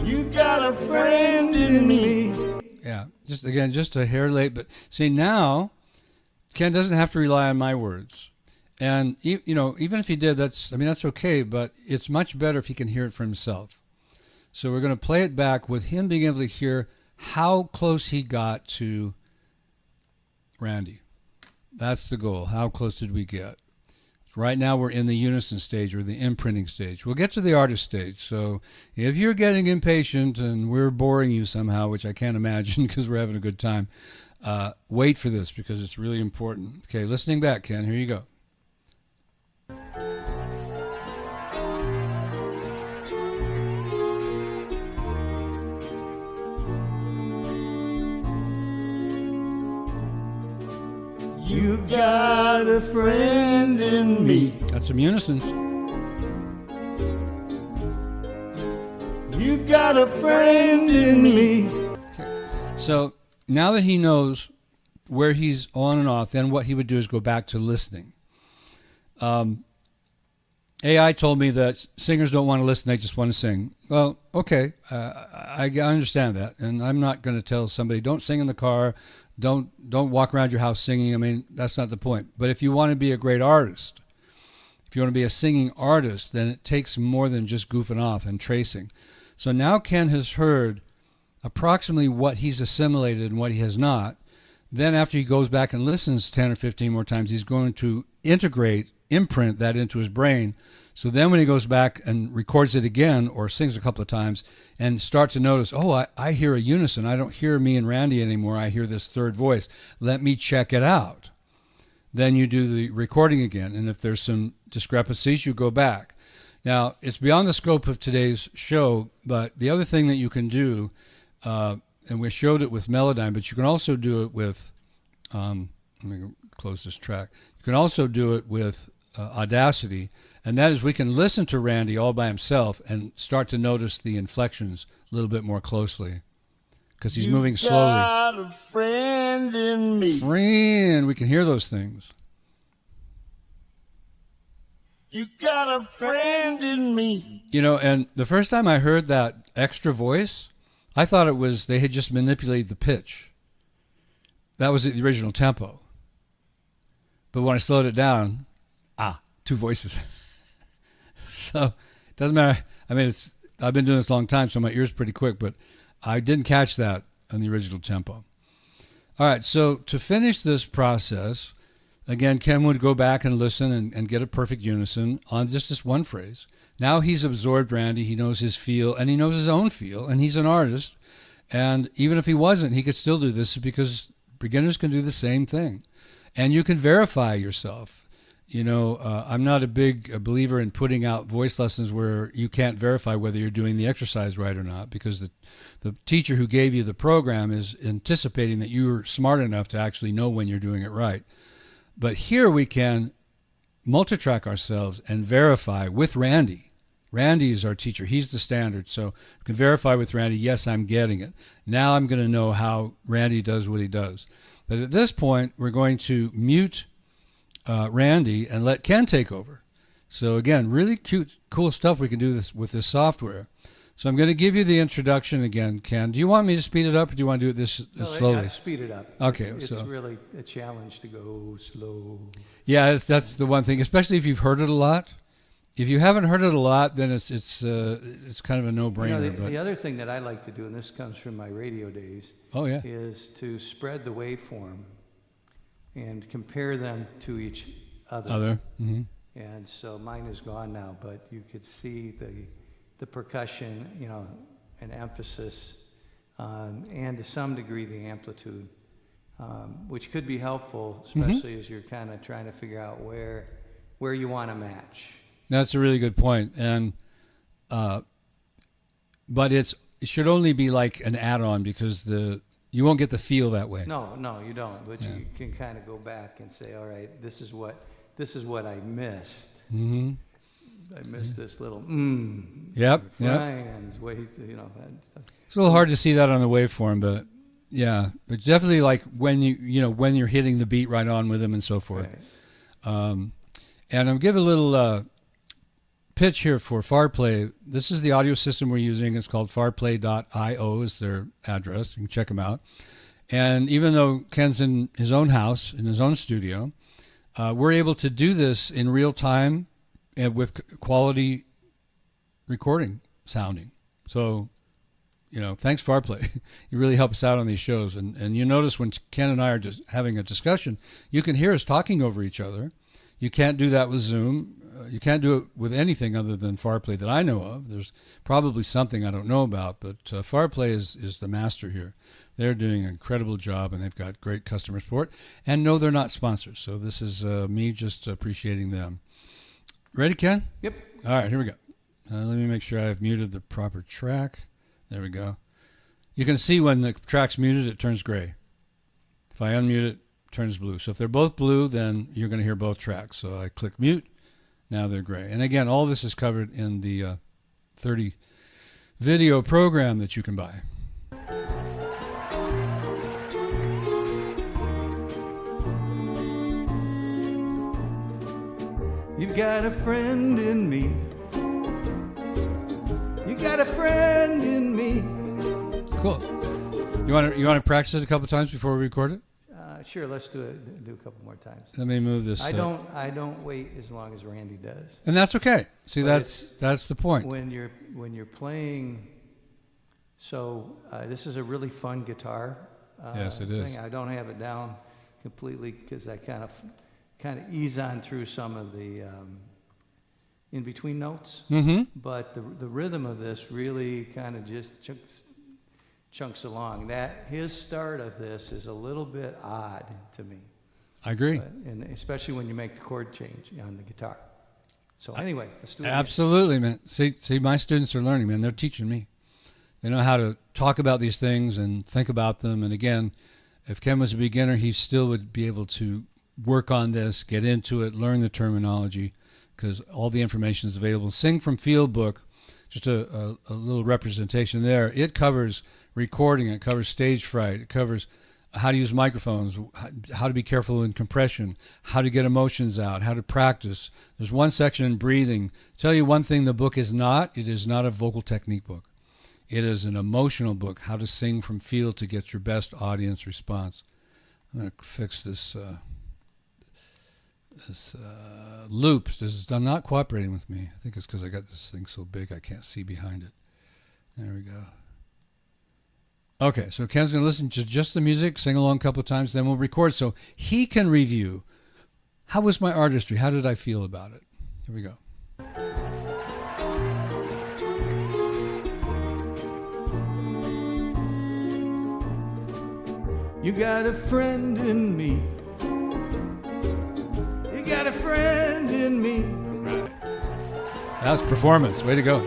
You got a friend in me.
Yeah, just a hair late, but see now, Ken doesn't have to rely on my words, and even if he did, that's okay. But it's much better if he can hear it for himself. So we're going to play it back with him being able to hear how close he got to Randy. That's the goal. How close did we get? Right now we're in the unison stage or the imprinting stage. We'll get to the artist stage. So if you're getting impatient and we're boring you somehow, which I can't imagine because we're having a good time, wait for this because it's really important. Okay, listening back, Ken. Here you go.
You got a friend in me.
Got some unisons.
You got a friend in me.
Okay. So now that he knows where he's on and off, then what he would do is go back to listening. AI told me that singers don't want to listen, they just want to sing. Well, okay, I understand that. And I'm not going to tell somebody, don't sing in the car, don't walk around your house singing. I mean, that's not the point. But if you want to be a great artist, if you want to be a singing artist, then it takes more than just goofing off and tracing. So now Ken has heard approximately what he's assimilated and what he has not. Then after he goes back and listens 10 or 15 more times, he's going to imprint that into his brain. So then when he goes back and records it again or sings a couple of times and start to notice, oh, I hear a unison. I don't hear me and Randy anymore. I hear this third voice. Let me check it out. Then you do the recording again. And if there's some discrepancies, you go back. Now, it's beyond the scope of today's show, but the other thing that you can do, and we showed it with Melodyne, but you can also do it with, let me close this track. You can also do it with Audacity, and that is we can listen to Randy all by himself and start to notice the inflections a little bit more closely because he's moving slowly.
You got a friend in me.
Friend, we can hear those things.
You got a friend in me.
You know, and the first time I heard that extra voice, I thought it was they had just manipulated the pitch. That was the original tempo. But when I slowed it down, two voices. So it doesn't matter. I mean, I've been doing this a long time, so my ear's pretty quick, but I didn't catch that on the original tempo. All right, so to finish this process, again, Ken would go back and listen and get a perfect unison on just this one phrase. Now he's absorbed Randy. He knows his feel, and he knows his own feel, and he's an artist. And even if he wasn't, he could still do this because beginners can do the same thing. And you can verify yourself. You know, I'm not a big believer in putting out voice lessons where you can't verify whether you're doing the exercise right or not, because the teacher who gave you the program is anticipating that you're smart enough to actually know when you're doing it right. But here we can multitrack ourselves and verify with Randy. Randy is our teacher. He's the standard. So we can verify with Randy, yes, I'm getting it. Now I'm going to know how Randy does what he does. But at this point, we're going to mute Randy and let Ken take over. So again, really cool stuff we can do this with this software. So I'm going to give you the introduction again, Ken. Do you want me to speed it up, or do you want to do it this slowly?
Yeah, speed it up.
Okay,
it's
so
really a challenge to go slow.
Yeah, that's the one thing, especially if you've heard it a lot. If you haven't heard it a lot, then it's kind of a no-brainer.
You know, the other thing that I like to do, and this comes from my radio days, is to spread the waveform and compare them to each other.
Mm-hmm.
And so mine is gone now, but you could see the percussion, you know, and emphasis, and to some degree the amplitude, which could be helpful, especially as you're kind of trying to figure out where you want to match.
That's a really good point, and but it should only be like an add-on because you won't get the feel that way.
No, you don't. But you can kind of go back and say, all right, this is what I missed.
Mm-hmm.
I missed this little
Yep.
Brian's ways, you know.
It's a little hard to see that on the waveform, but yeah, it's definitely like when you're hitting the beat right on with them and so forth.
Right.
And I'm giving a little pitch here for Farplay. This is the audio system we're using. It's called farplay.io is their address. You can check them out. And even though Ken's in his own house, in his own studio, we're able to do this in real time and with quality recording sounding. So, you know, thanks Farplay. You really help us out on these shows. And you notice when Ken and I are just having a discussion, you can hear us talking over each other. You can't do that with Zoom. You can't do it with anything other than Farplay that I know of. There's probably something I don't know about, but Farplay is the master here. They're doing an incredible job, and they've got great customer support. And no, they're not sponsors, so this is me just appreciating them. Ready, Ken?
Yep.
All right, here we go. Let me make sure I've muted the proper track. There we go. You can see when the track's muted, it turns gray. If I unmute it, it turns blue. So if they're both blue, then you're going to hear both tracks. So I click mute. Now they're gray. And again, all this is covered in the 30 video program that you can buy.
You've got a friend in me. You got a friend in me.
Cool. You want to practice it a couple times before we record it?
Sure, let's do it. Do a couple more times.
Let me move this.
I don't wait as long as Randy does.
And that's okay. See,
But
that's the point.
When you're playing, so this is a really fun guitar.
Yes, it is.
I don't have it down completely because I kind of ease on through some of the in between notes.
Mm-hmm.
But the rhythm of this really kind of just chunks along. That his start of this is a little bit odd to me.
I agree.
And especially when you make the chord change on the guitar. So anyway, let's do it.
Absolutely, man. See, my students are learning, man. They're teaching me. They know how to talk about these things and think about them. And again, if Ken was a beginner, he still would be able to work on this, get into it, learn the terminology, because all the information is available. Sing from Field book, just a little representation there. It covers recording, it covers stage fright, it covers how to use microphones, how to be careful in compression, how to get emotions out, how to practice. There's one section in breathing. Tell you one thing the book is not. It is not a vocal technique book. It is an emotional book, how to sing from field to get your best audience response. I'm going to fix this loop. This is not cooperating with me. I think it's because I got this thing so big I can't see behind it. There we go. Okay, so Ken's going to listen to just the music, sing along a couple of times, then we'll record so he can review. How was my artistry? How did I feel about it? Here we go.
You got a friend in me. You got a friend in me.
All right. That's performance. Way to go.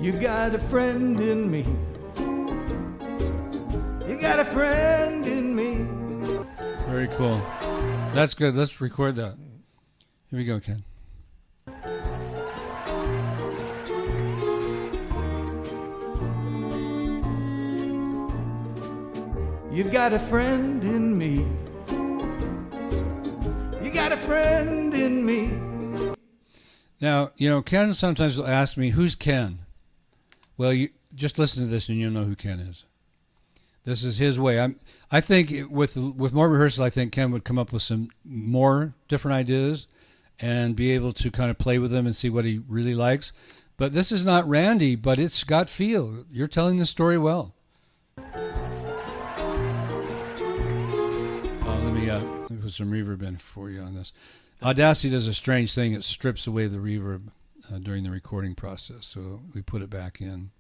You got a friend in me. You got a friend in me.
Very cool. That's good. Let's record that. Here we go, Ken.
You've got a friend in me. You got a friend in me.
Now, Ken sometimes will ask me, who's Ken? Well, you just listen to this and you'll know who Ken is. This is his way. I think with more rehearsal, I think Ken would come up with some more different ideas and be able to kind of play with them and see what he really likes. But this is not Randy, but it's got feel. You're telling the story well. Let me put some reverb in for you on this. Audacity does a strange thing. It strips away the reverb during the recording process. So we put it back in.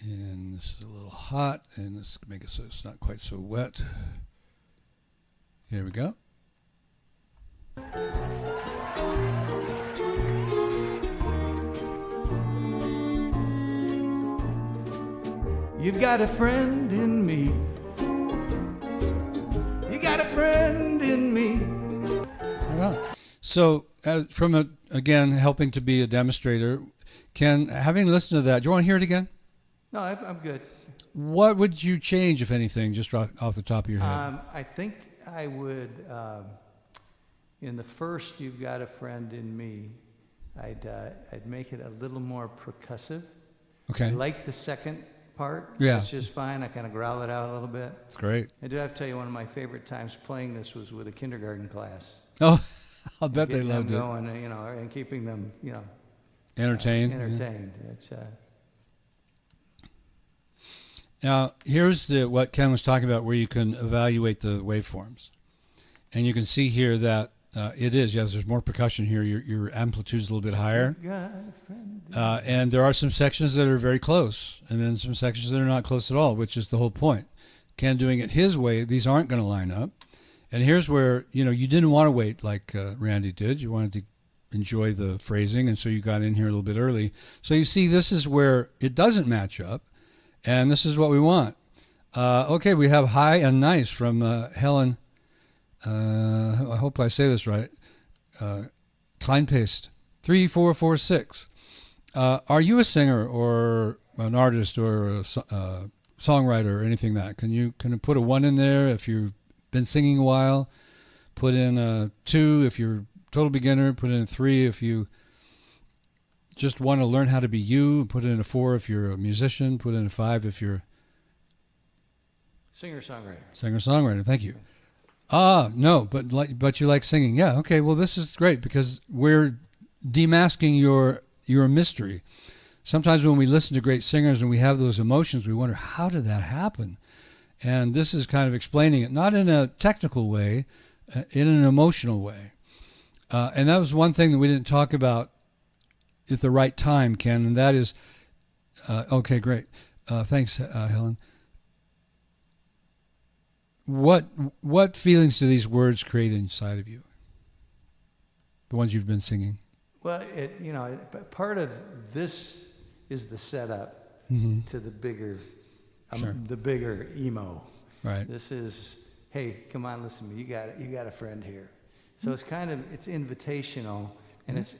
And this is a little hot. And let's make it so it's not quite so wet. Here we go.
You've got a friend in me. You got a friend in me.
Right. So, again, helping to be a demonstrator, Ken, having listened to that, do you want to hear it again?
No, I'm good.
What would you change, if anything, just off the top of your head?
I think I would, in the first, you've got a friend in me, I'd make it a little more percussive.
Okay.
I like the second part.
Yeah.
It's just fine. I kind of growl it out a little bit.
It's great.
I do have to tell you, one of my favorite times playing this was with a kindergarten class.
Oh, I'll bet they loved it.
Going, and keeping them,
Entertained.
entertained.
Yeah.
It's,
Now, here's what Ken was talking about, where you can evaluate the waveforms. And you can see here that there's more percussion here. Your amplitude's a little bit higher. And there are some sections that are very close, and then some sections that are not close at all, which is the whole point. Ken doing it his way, these aren't going to line up. And here's where, you didn't want to wait like Randy did. You wanted to enjoy the phrasing, and so you got in here a little bit early. So you see, this is where it doesn't match up, and this is what we want. Okay, we have High and Nice from Helen. I hope I say this right. Kleinpaste 3446. Are you a singer or an artist or a songwriter or anything like that? Can you put a 1 in there if you've been singing a while? Put in a 2 if you're a total beginner. Put in a 3 if you just want to learn how to be you, put it in a 4 if you're a musician, put it in a 5 if you're
singer-songwriter.
Singer-songwriter, thank you. No, but you like singing. Yeah, okay, well, this is great because we're demasking your mystery. Sometimes when we listen to great singers and we have those emotions, we wonder, how did that happen? And this is kind of explaining it, not in a technical way, in an emotional way. And that was one thing that we didn't talk about at the right time, Ken, and that is, okay, great. Thanks, Helen. What feelings do these words create inside of you? The ones you've been singing.
Well, part of this is the setup to the bigger,
Sure.
the bigger emo.
Right.
This is, hey, come on, listen to me. You got a friend here. So it's it's invitational and it's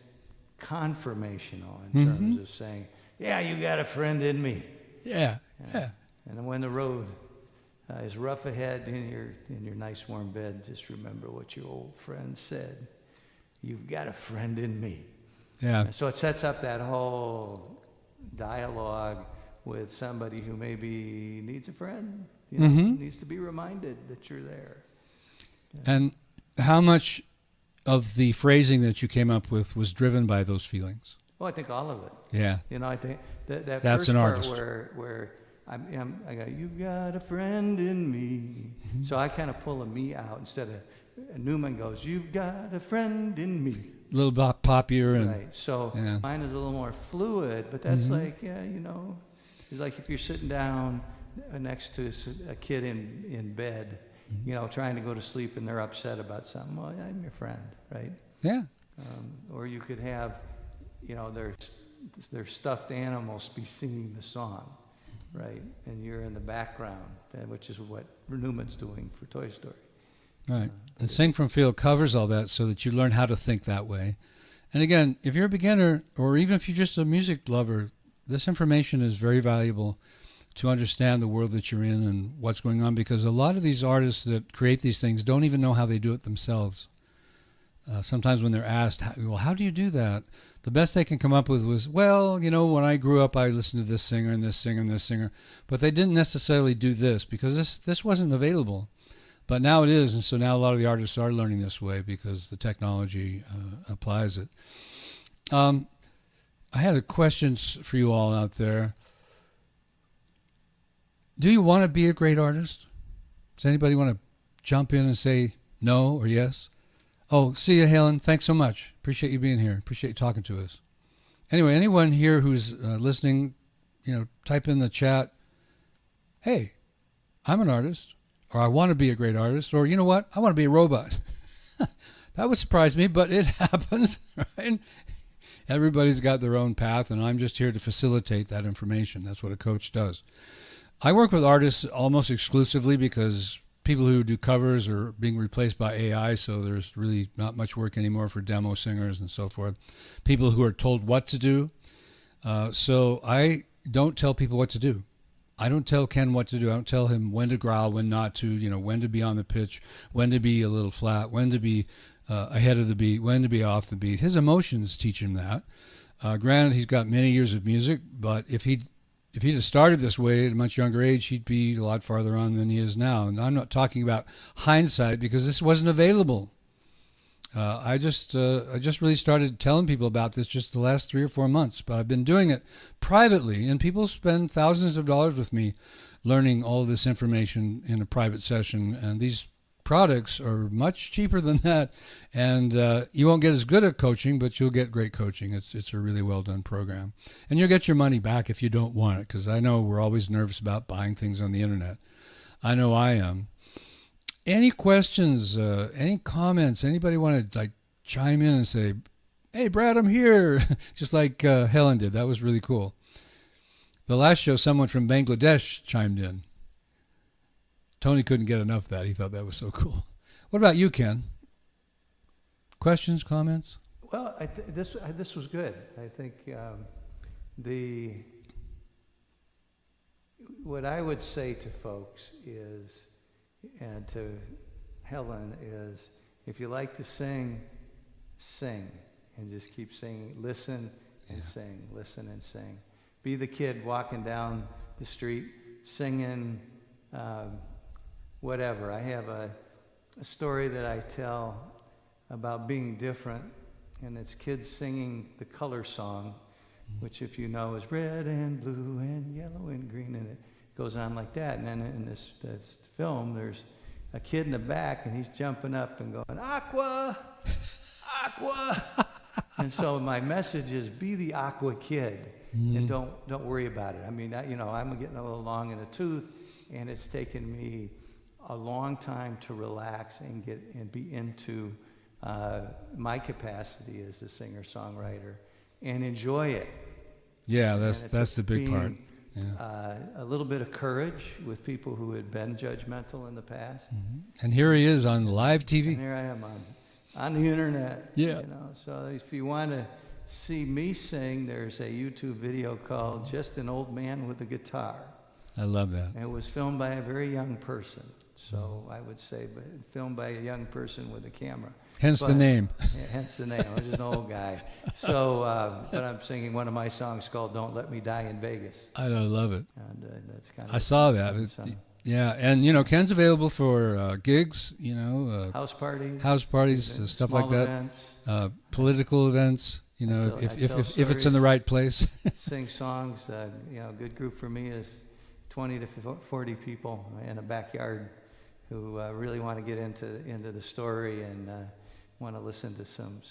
confirmational in terms of saying, yeah, you got a friend in me.
Yeah.
And when the road is rough ahead in your nice warm bed, just remember what your old friend said. You've got a friend in me.
Yeah.
And so it sets up that whole dialogue with somebody who maybe needs a friend, needs to be reminded that you're there. Yeah.
And how much of the phrasing that you came up with was driven by those feelings?
Well, I think all of it.
Yeah.
I think that
That's
first
an
part
artist.
where I go, you've got a friend in me. So I kind of pull a me out instead of Newman goes, you've got a friend in me.
A little bit poppier. And,
right. So
yeah.
mine is a little more fluid, but that's like, it's like if you're sitting down next to a kid in bed, trying to go to sleep and they're upset about something. Well, I'm your friend, right?
Yeah.
Or you could have, their stuffed animals be singing the song, right? And you're in the background, which is what Newman's doing for Toy Story.
Right. And Sing From Feel covers all that so that you learn how to think that way. And again, if you're a beginner or even if you're just a music lover, this information is very valuable to understand the world that you're in and what's going on, because a lot of these artists that create these things don't even know how they do it themselves. Sometimes when they're asked, well, how do you do that? The best they can come up with was, well, when I grew up, I listened to this singer and this singer and this singer. But they didn't necessarily do this because this wasn't available. But now it is, and so now a lot of the artists are learning this way because the technology applies it. I had a questions for you all out there. Do you want to be a great artist? Does anybody want to jump in and say no or yes? Oh, see you, Helen. Thanks so much. Appreciate you being here. Appreciate you talking to us. Anyway, anyone here who's listening, type in the chat, hey, I'm an artist, or I want to be a great artist, or you know what? I want to be a robot. That would surprise me, but it happens, right? Everybody's got their own path, and I'm just here to facilitate that information. That's what a coach does. I work with artists almost exclusively because people who do covers are being replaced by AI, so there's really not much work anymore for demo singers and so forth. People who are told what to do. So I don't tell people what to do. I don't tell Ken what to do. I don't tell him when to growl, when not to, when to be on the pitch, when to be a little flat, when to be ahead of the beat, when to be off the beat. His emotions teach him that. Granted, he's got many years of music, but if he'd have started this way at a much younger age, he'd be a lot farther on than he is now. And I'm not talking about hindsight because this wasn't available. I just really started telling people about this just the last 3 or 4 months, but I've been doing it privately, and people spend thousands of dollars with me learning all of this information in a private session, and these products are much cheaper than that, and you won't get as good at coaching, but you'll get great coaching. It's a really well done program, and you'll get your money back if you don't want it, because I know we're always nervous about buying things on the internet. I know I am. Any questions, any comments? Anybody want to chime in and say, hey, Brad, I'm here, just like Helen did. That was really cool. The last show, someone from Bangladesh chimed in. Tony couldn't get enough of that. He thought that was so cool. What about you, Ken? Questions, comments?
Well, this was good. I think what I would say to folks is, and to Helen is, if you like to sing, sing, and just keep singing. Listen and sing. Listen and sing. Be the kid walking down the street singing whatever. I have a story that I tell about being different, and it's kids singing the color song, which, if you know, is red and blue and yellow and green, and it goes on like that. And then in this film, there's a kid in the back, and he's jumping up and going, "Aqua, aqua." And so my message is, be the aqua kid, and don't worry about it. I mean, I'm getting a little long in the tooth, and it's taken me a long time to relax and be into my capacity as a singer-songwriter and enjoy it.
Yeah, that's the big part. Yeah.
A little bit of courage with people who had been judgmental in the past.
And here he is on live TV.
And here I am on the internet.
Yeah.
So if you want to see me sing, there's a YouTube video called "Just an Old Man with a Guitar."
I love that.
And it was filmed by a very young person. So I would say, but filmed by a young person with a camera.
Hence the name.
Yeah, hence the name. I'm just an old guy. So, but I'm singing one of my songs called "Don't Let Me Die in Vegas."
I love it.
And that's kind of.
I saw that. Yeah, and Ken's available for gigs.
House
parties, stuff like that.
Events.
Political events. If it's in the right place.
Sing songs. Good group for me is 20 to 40 people in a backyard who really want to get into the story and want to listen to some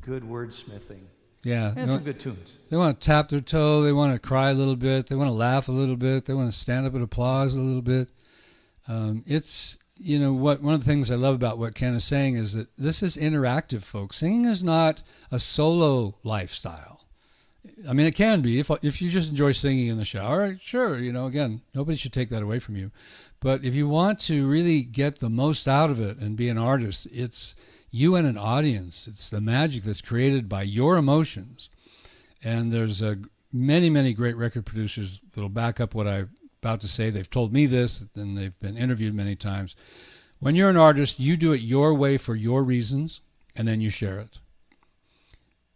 good wordsmithing.
Yeah.
And some good tunes.
They want to tap their toe. They want to cry a little bit. They want to laugh a little bit. They want to stand up and applause a little bit. It's, one of the things I love about what Ken is saying is that this is interactive, folks. Singing is not a solo lifestyle. I mean, it can be if you just enjoy singing in the shower. Sure, again, nobody should take that away from you. But if you want to really get the most out of it and be an artist, it's you and an audience. It's the magic that's created by your emotions. And there's many, many great record producers that'll back up what I'm about to say. They've told me this, and they've been interviewed many times. When you're an artist, you do it your way for your reasons, and then you share it.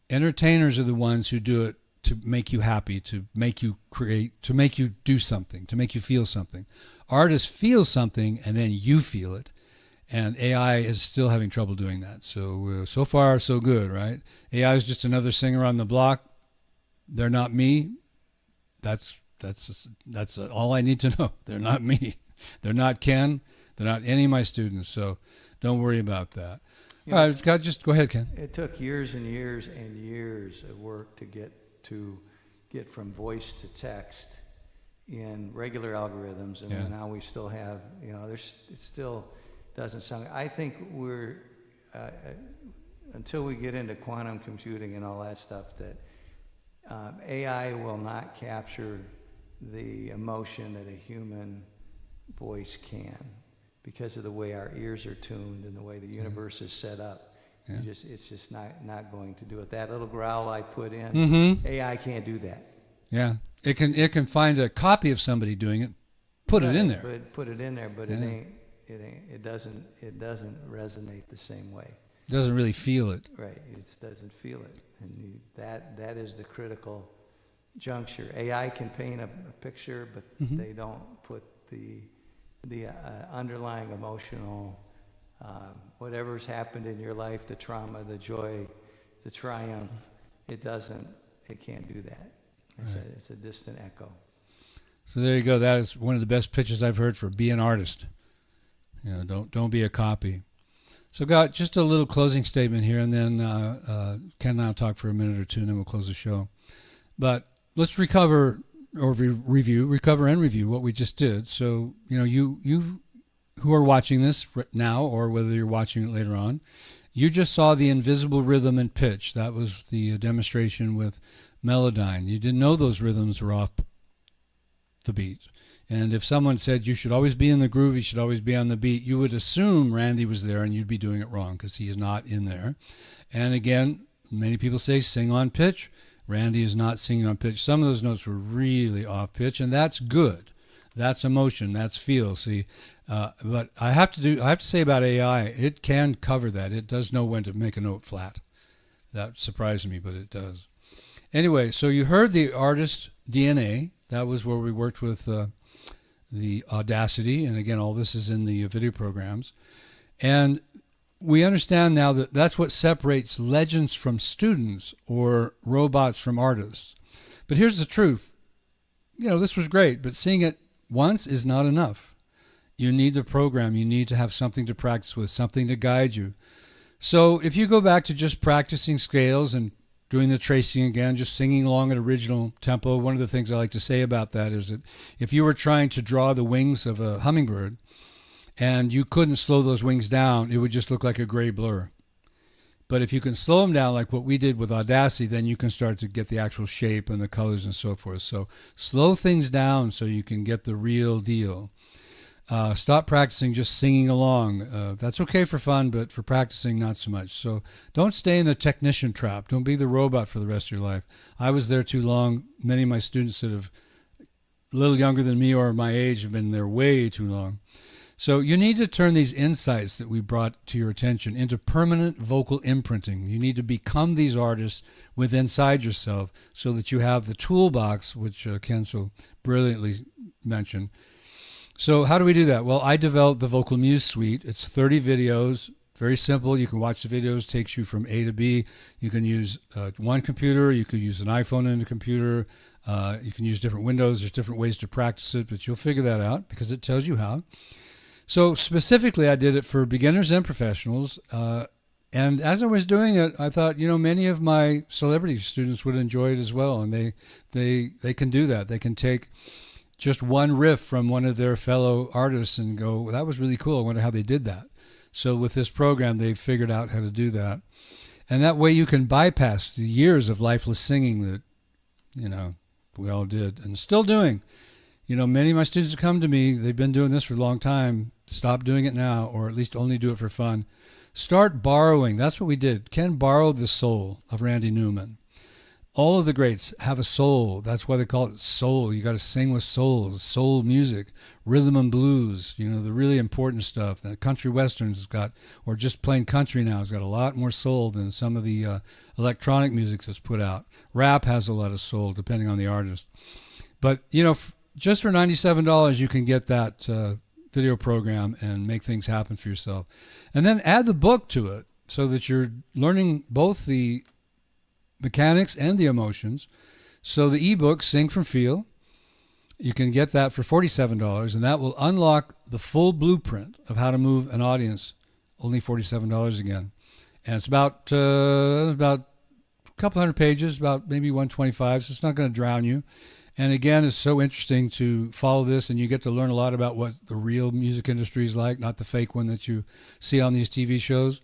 Entertainers are the ones who do it to make you happy, to make you create, to make you do something, to make you feel something. Artists feel something, and then you feel it. And AI is still having trouble doing that. So far, so good, right? AI is just another singer on the block. They're not me. That's all I need to know. They're not me. They're not Ken. They're not any of my students. So don't worry about that. All right, Scott, just go ahead, Ken.
It took years and years and years of work to get from voice to text in regular algorithms, and now we still have, it still doesn't sound. I think we're until we get into quantum computing and all that stuff, that AI will not capture the emotion that a human voice can, because of the way our ears are tuned and the way the universe is set up. Yeah. It's just not going to do it. That little growl I put in, AI can't do that.
Yeah, it can find a copy of somebody doing it, put it in there.
But it doesn't resonate the same way.
It doesn't really feel it.
Right, it doesn't feel it, and that is the critical juncture. AI can paint a picture, but they don't put the underlying emotional, whatever's happened in your life, the trauma, the joy, the triumph. It can't do that. It's a distant echo.
So there you go. That is one of the best pitches I've heard for be an artist. Don't be a copy. So, got just a little closing statement here, and then Ken and I'll talk for a minute or two, and then we'll close the show. But let's recover and review what we just did. So, you who are watching this now, or whether you're watching it later on, you just saw the invisible rhythm and pitch. That was the demonstration with Melodyne. You didn't know those rhythms were off the beat. And if someone said you should always be in the groove, you should always be on the beat, you would assume Randy was there, and you'd be doing it wrong because he is not in there. And again, many people say sing on pitch. Randy is not singing on pitch. Some of those notes were really off pitch, and that's good. That's emotion. That's feel. See, but I have to say about AI, it can cover that. It does know when to make a note flat. That surprised me, but it does. Anyway, so you heard the artist DNA. That was where we worked with the Audacity. And again, all this is in the video programs. And we understand now that that's what separates legends from students or robots from artists. But here's the truth. This was great, but seeing it once is not enough. You need the program. You need to have something to practice with, something to guide you. So if you go back to just practicing scales and doing the tracing again, just singing along at original tempo, one of the things I like to say about that is that if you were trying to draw the wings of a hummingbird and you couldn't slow those wings down, it would just look like a gray blur. But if you can slow them down like what we did with Audacity, then you can start to get the actual shape and the colors and so forth. So slow things down so you can get the real deal. Stop practicing just singing along. That's okay for fun, but for practicing, not so much. So don't stay in the technician trap. Don't be the robot for the rest of your life. I was there too long. Many of my students that have a little younger than me or my age have been there way too long. So you need to turn these insights that we brought to your attention into permanent vocal imprinting. You need to become these artists within inside yourself so that you have the toolbox, which Ken so brilliantly mentioned. So how do we do that? Well, I developed the Vocal Muse Suite. It's 30 videos, very simple. You can watch the videos, takes you from A to B. You can use one computer. You could use an iPhone and a computer. You can use different windows. There's different ways to practice it, but you'll figure that out because it tells you how. So specifically, I did it for beginners and professionals. And as I was doing it, I thought, many of my celebrity students would enjoy it as well. And they can do that. They can take just one riff from one of their fellow artists and go, well, that was really cool. I wonder how they did that. So with this program, they've figured out how to do that. And that way you can bypass the years of lifeless singing that, we all did and still doing. Many of my students come to me, they've been doing this for a long time. Stop doing it now, or at least only do it for fun. Start borrowing. That's what we did. Ken borrowed the soul of Randy Newman. All of the greats have a soul. That's why they call it soul. You got to sing with soul music, rhythm and blues, the really important stuff. The country westerns has got, or just plain country now, has got a lot more soul than some of the electronic music that's put out. Rap has a lot of soul, depending on the artist. But, just for $97, you can get that video program and make things happen for yourself. And then add the book to it so that you're learning both the mechanics and the emotions. So the ebook, Sing from Feel, you can get that for $47, and that will unlock the full blueprint of how to move an audience, only $47 again. And it's about a couple hundred pages, about maybe 125, so it's not going to drown you. And again, it's so interesting to follow this, and you get to learn a lot about what the real music industry is like, not the fake one that you see on these TV shows.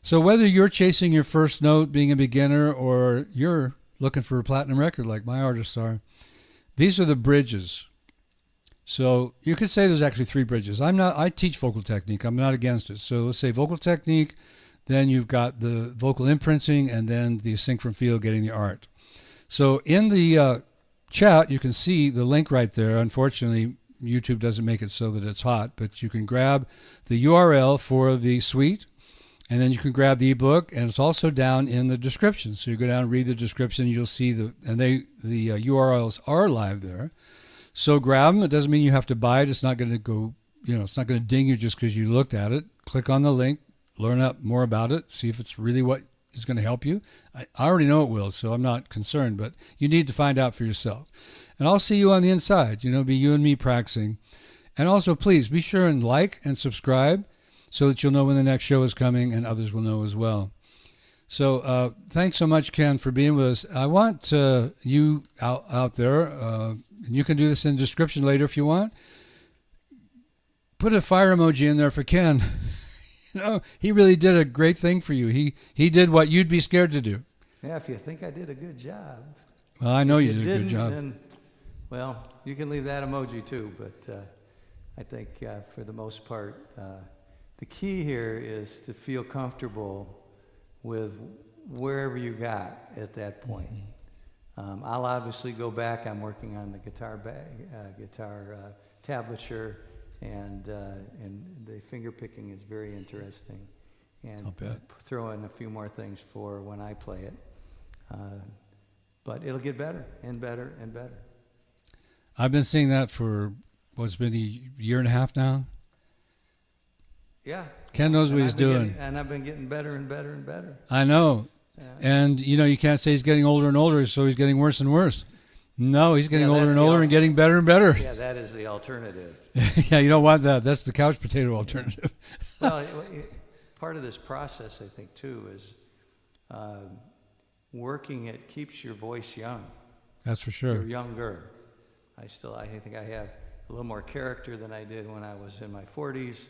So whether you're chasing your first note, being a beginner, or you're looking for a platinum record like my artists are, these are the bridges. So you could say there's actually 3 bridges. I teach vocal technique. I'm not against it. So let's say vocal technique, then you've got the vocal imprinting, and then the Sing from Feel, getting the art. So in the chat, you can see the link right there. Unfortunately, YouTube doesn't make it so that it's hot, but you can grab the URL for the suite, and then you can grab the ebook, and it's also down in the description. So you go down and read the description, you'll see the URLs are live there. So grab them. It doesn't mean you have to buy it. It's not going to go, it's not going to ding you just because you looked at it. Click on the link, learn up more about it, see if it's really what is going to help you. I already know it will, so I'm not concerned, but you need to find out for yourself. And I'll see you on the inside, be you and me practicing. And also, please be sure and like and subscribe so that you'll know when the next show is coming and others will know as well. So thanks so much, Ken, for being with us. I want you out there, and you can do this in the description later if you want, put a fire emoji in there for Ken. He really did a great thing for you. He did what you'd be scared to do.
Yeah, if you think I did a good job.
Well, I know you did a good job.
Then, well, you can leave that emoji too, but I think for the most part, the key here is to feel comfortable with wherever you got at that point. Mm-hmm. I'll obviously go back. I'm working on the guitar tablature. And the finger picking is very interesting. And
I'll bet.
Throw in a few more things for when I play it. But it'll get better and better and better.
I've been seeing that for what's been a year and a half now.
Yeah.
Ken knows what he's doing.
And I've been getting better and better and better.
I know.
Yeah.
And, you know, you can't say he's getting older and older, so he's getting worse and worse. No, he's getting older and older and getting better and better.
Yeah, that is the alternative.
Yeah, you don't want that. That's the couch potato alternative.
Well, part of this process, I think, too, is working it keeps your voice young.
That's for sure.
You're younger. I think I have a little more character than I did when I was in my 40s.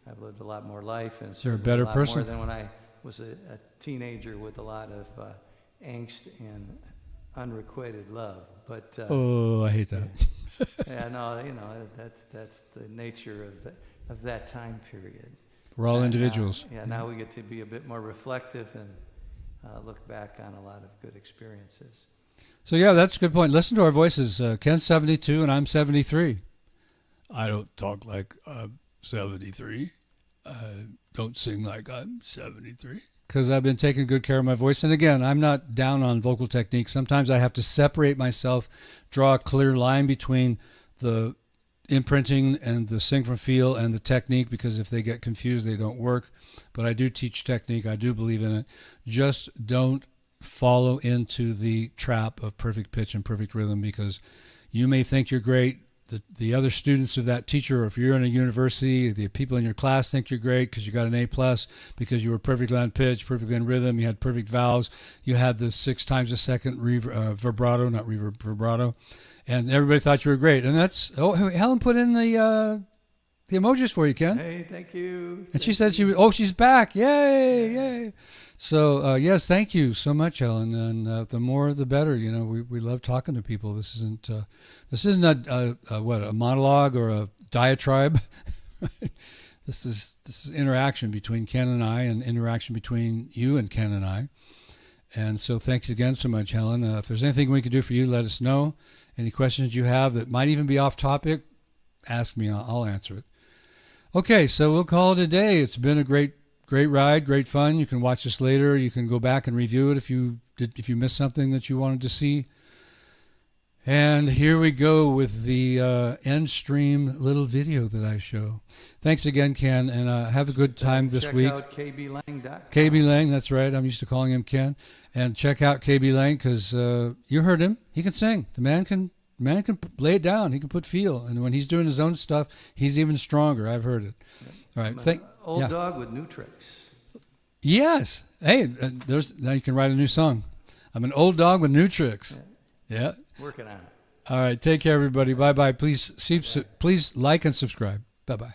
I've lived a lot more life, and
you're a better
lot
person
more than when I was a teenager with a lot of angst and unrequited love. But
oh, I hate that.
yeah, no, you know, that's the nature of that time period.
We're all individuals.
Now we get to be a bit more reflective and look back on a lot of good experiences.
So yeah, that's a good point. Listen to our voices. Ken's 72 and I'm 73. I don't talk like I'm 73. I don't sing like I'm 73. Because I've been taking good care of my voice. And again, I'm not down on vocal technique. Sometimes I have to separate myself, draw a clear line between the imprinting and the sing from feel and the technique, because if they get confused, they don't work. But I do teach technique. I do believe in it. Just don't follow into the trap of perfect pitch and perfect rhythm, because you may think you're great. The other students of that teacher, or if you're in a university, the people in your class think you're great because you got an A+, because you were perfectly on pitch, perfectly in rhythm, you had perfect vowels, you had the 6 times a second vibrato, not reverb, vibrato, and everybody thought you were great. And that's, Helen put in the emojis for you, Ken.
Hey, thank you.
And she said she's back. Yay, yay. So, yes, thank you so much, Helen. And the more, the better. You know, we love talking to people. This isn't a monologue or a diatribe. This is interaction between Ken and I, and interaction between you and Ken and I. And so thanks again so much, Helen. If there's anything we can do for you, let us know. Any questions you have that might even be off topic, ask me. I'll answer it. Okay, so we'll call it a day. It's been a great ride, great fun. You can watch this later. You can go back and review it if you missed something that you wanted to see. And here we go with the end stream little video that I show. Thanks again, Ken, and have a good time this week.
Check out kblang.com.
KB Lang, that's right. I'm used to calling him Ken. And check out KB Lang, because you heard him. He can sing. The man can lay it down. He can put feel. And when he's doing his own stuff, he's even stronger. I've heard it. All right.
Old dog with new tricks.
Yes. Hey, now you can write a new song. I'm an old dog with new tricks. Yeah.
Working on it.
All right. Take care, everybody. Bye-bye. Please like and subscribe. Bye-bye.